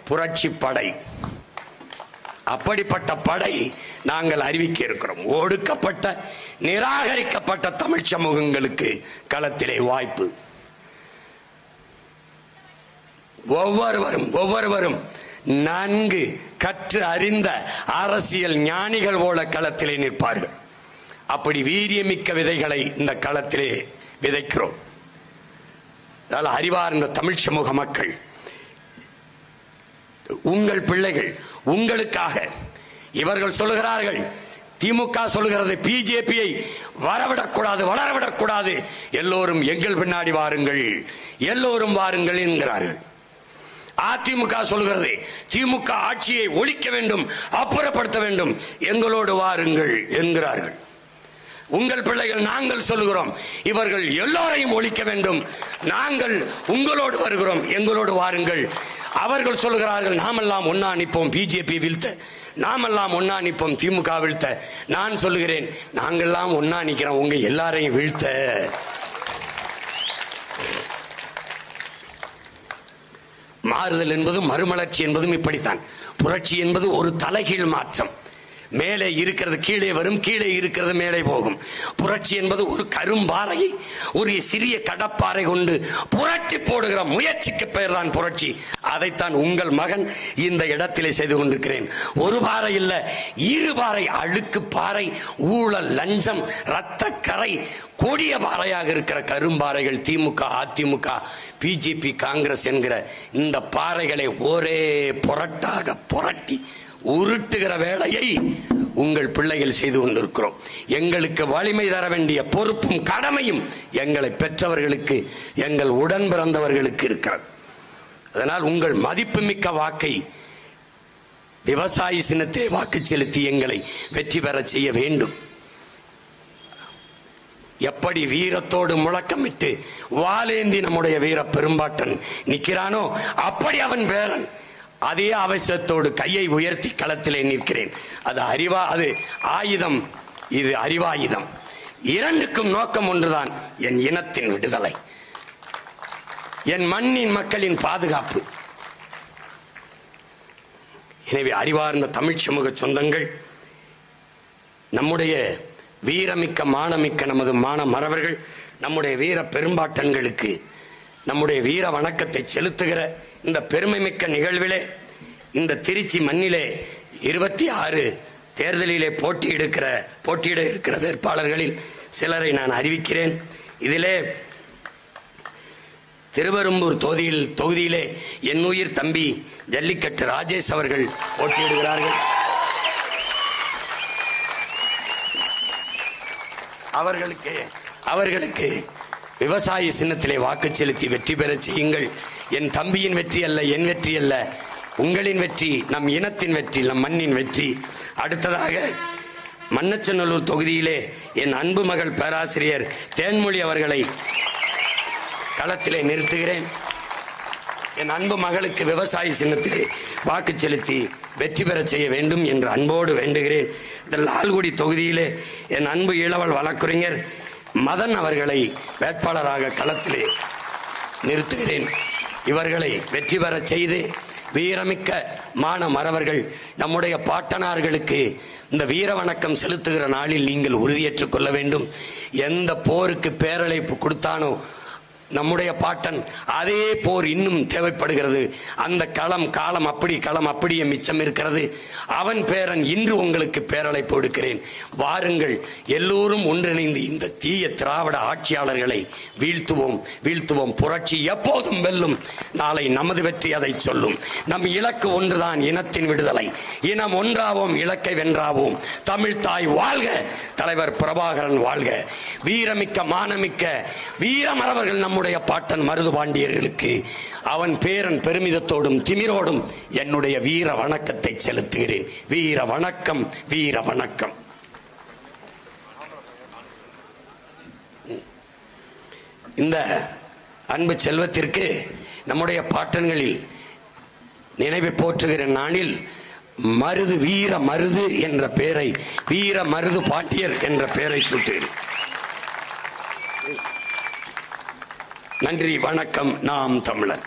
புரட்சி படை. அப்படிப்பட்ட படை நாங்கள் அறிவிக்க இருக்கிறோம். ஒடுக்கப்பட்ட நிராகரிக்கப்பட்ட தமிழ் சமூகங்களுக்கு களத்திலே வாய்ப்பு. ஒவ்வொருவரும் நன்கு கற்று அறிந்த அரசியல் ஞானிகள் போல களத்திலே நிற்பார்கள். அப்படி வீரியமிக்க விதைகளை இந்த களத்திலே விதைக்கிறோம். அறிவார்ந்த தமிழ் சமூக மக்கள், உங்கள் பிள்ளைகள் உங்களுக்காக. இவர்கள் சொல்லுகிறார்கள், திமுக சொல்லுகிறது பிஜேபியை வரவிடக்கூடாது, வளரவிடக்கூடாது, எல்லோரும் எங்கள் பின்னாடி வாருங்கள், எல்லோரும் வாருங்கள் என்கிறார்கள். அதிமுக சொல்கிறது திமுக ஆட்சியை ஒழிக்க வேண்டும், அப்புறப்படுத்த வேண்டும், எங்களோடு வாருங்கள் என்கிறார்கள். உங்கள் பிள்ளைகள் நாங்கள் சொல்லுகிறோம் இவர்கள் எல்லோரையும் ஒழிக்க வேண்டும், நாங்கள் உங்களோடு வருகிறோம், எங்களோடு வாருங்கள். அவர்கள் சொல்லுகிறார்கள் நாமெல்லாம் ஒன்னா நிற்போம் பிஜேபி வீழ்த்த, நாமெல்லாம் ஒன்னா நிற்போம் திமுக வீழ்த்த. நான் சொல்லுகிறேன் நாங்கெல்லாம் ஒன்னா நிக்கிறோம் உங்க எல்லாரையும் வீழ்த்த. மாறுதல் என்பதும் மறுமலர்ச்சி என்பதும் இப்படித்தான். புரட்சி என்பது ஒரு தலைகீழ் மாற்றம். மேலே இருக்கிறது கீழே வரும், கீழே இருக்கிறது மேலே போகும். புரட்சி என்பது ஒரு கரும்பாறையை ஒரு சிறிய கடப்பாறை கொண்டு புரட்சி போடுகிற முயற்சிக்கு பெயர் தான் புரட்சி. அதைத்தான் உங்கள் மகன் இந்த இடத்திலே செய்து கொண்டிருக்கிறேன். ஒரு பாறை இல்ல, 2 பாறை. அழுக்கு பாறை, ஊழல், லஞ்சம், ரத்த கரை, கொடிய பாறையாக இருக்கிற கரும்பாறைகள் திமுக, அதிமுக, பிஜேபி, காங்கிரஸ் என்கிற இந்த பாறைகளை ஒரே புரட்டாக புரட்டி உருட்டுகிற வேலையை உங்கள் பிள்ளைகள் செய்து கொண்டிருக்கிறோம். எங்களுக்கு வலிமை தர வேண்டிய பொறுப்பும் கடமையும் எங்களை பெற்றவர்களுக்கு, எங்கள் உடன் பிறந்தவர்களுக்கு இருக்கிறது. அதனால் உங்கள் மதிப்புமிக்க வாக்கை விவசாயி சின்னத்தை வாக்கு செலுத்தி எங்களை வெற்றி பெற செய்ய வேண்டும். எப்படி வீரத்தோடு முழக்கமிட்டு வாலேந்தி நம்முடைய வீர பெரும்பாட்டன் நிற்கிறானோ அப்படி அவன் பேரன் அதே அவசியத்தோடு கையை உயர்த்தி களத்திலே நிற்கிறேன். அது அது ஆயுதம், இது அறிவாயுதம். இரண்டுக்கும் நோக்கம் ஒன்றுதான், என் இனத்தின் விடுதலை, என் மண்ணின் மக்களின் பாதுகாப்பு. எனவே அறிவார்ந்த தமிழ் சமூக சொந்தங்கள், நம்முடைய வீரமிக்க மானமிக்க நமது மறவர்கள், நம்முடைய வீர பெரும்பாட்டன்களுக்கு நம்முடைய வீர வணக்கத்தை செலுத்துகிற இந்த பெருமை மிக்க நிகழ்விலே, இந்த திருச்சி மண்ணிலே 26 தேர்தலிலே போட்டியிட இருக்கிற வேட்பாளர்களில் சிலரை நான் அறிவிக்கிறேன். இதிலே திருவெரும்பூர் தொகுதியிலே என் உயிர் தம்பி ஜல்லிக்கட்டு ராஜேஷ் அவர்கள் போட்டியிடுகிறார்கள். அவர்களுக்கு விவசாயி சின்னத்திலே வாக்கு செலுத்தி வெற்றி பெற செய்யுங்கள். என் தம்பியின் வெற்றி அல்ல, என் வெற்றி அல்ல, உங்களின் வெற்றி, நம் இனத்தின் வெற்றி, நம் மண்ணின் வெற்றி. அடுத்ததாக மண்ணச்சநல்லூர் தொகுதியிலே என் அன்பு மகள் பேராசிரியர் தேன்மொழி அவர்களை களத்திலே நிறுத்துகிறேன். என் அன்பு மகளுக்கு விவசாயி சின்னத்திலே வாக்கு செலுத்தி வெற்றி பெற செய்ய வேண்டும் என்று அன்போடு வேண்டுகிறேன். லால்குடி தொகுதியிலே என் அன்பு இளவல் வழக்குரைஞர் மதன் அவர்களை வேட்பாளராக களத்திலே நிறுத்துகிறேன். இவர்களை வெற்றி பெற செய்து வீரமிக்க மறவர்கள், நம்முடைய பாட்டனார்களுக்கு இந்த வீர வணக்கம் செலுத்துகிற நாளில் நீங்கள் உறுதியேற்றுக் கொள்ள வேண்டும். எந்த போருக்கு பேரழைப்பு கொடுத்தானோ நம்முடைய பாட்டன், அதே போர் இன்னும் தேவைப்படுகிறது. அந்த காலம் அப்படியே மிச்சம் இருக்கிறது. அவன் பேரன் இன்று உங்களுக்கு பேரழைப்பு கொடுக்கிறேன். வாருங்கள், எல்லோரும் ஒன்றிணைந்து இந்த தீய திராவிட ஆட்சியாளர்களை வீழ்த்துவோம். புரட்சி எப்போதும் வெல்லும். நாளை நமது வெற்றி அதை சொல்லும். நம் இலக்கு ஒன்றுதான், இனத்தின் விடுதலை. இனம் ஒன்றாவோம், இலக்கை வென்றாவோம். தமிழ் தாய் வாழ்க, தலைவர் பிரபாகரன் வாழ்க. வீரமிக்க மானமிக்க வீரமறவர்கள் நம்முடைய பாட்டன் மருது பாண்டியர்களுக்கு அவன் பேரன் பெருமிதத்தோடும் திமிரோடும் என்னுடைய வீர வணக்கத்தை செலுத்துகிறேன். வீர வணக்கம், வீர வணக்கம். இந்த அன்பு செல்வத்திற்கு நம்முடைய பாட்டன்களில் நினைவை போற்றுகிற நாளில் மருது வீர மருது என்ற பெயரை, வீர மருது பாண்டியர் என்ற பெயரை சூட்டுகிறேன். நன்றி, வணக்கம். நாம் தமிழர்.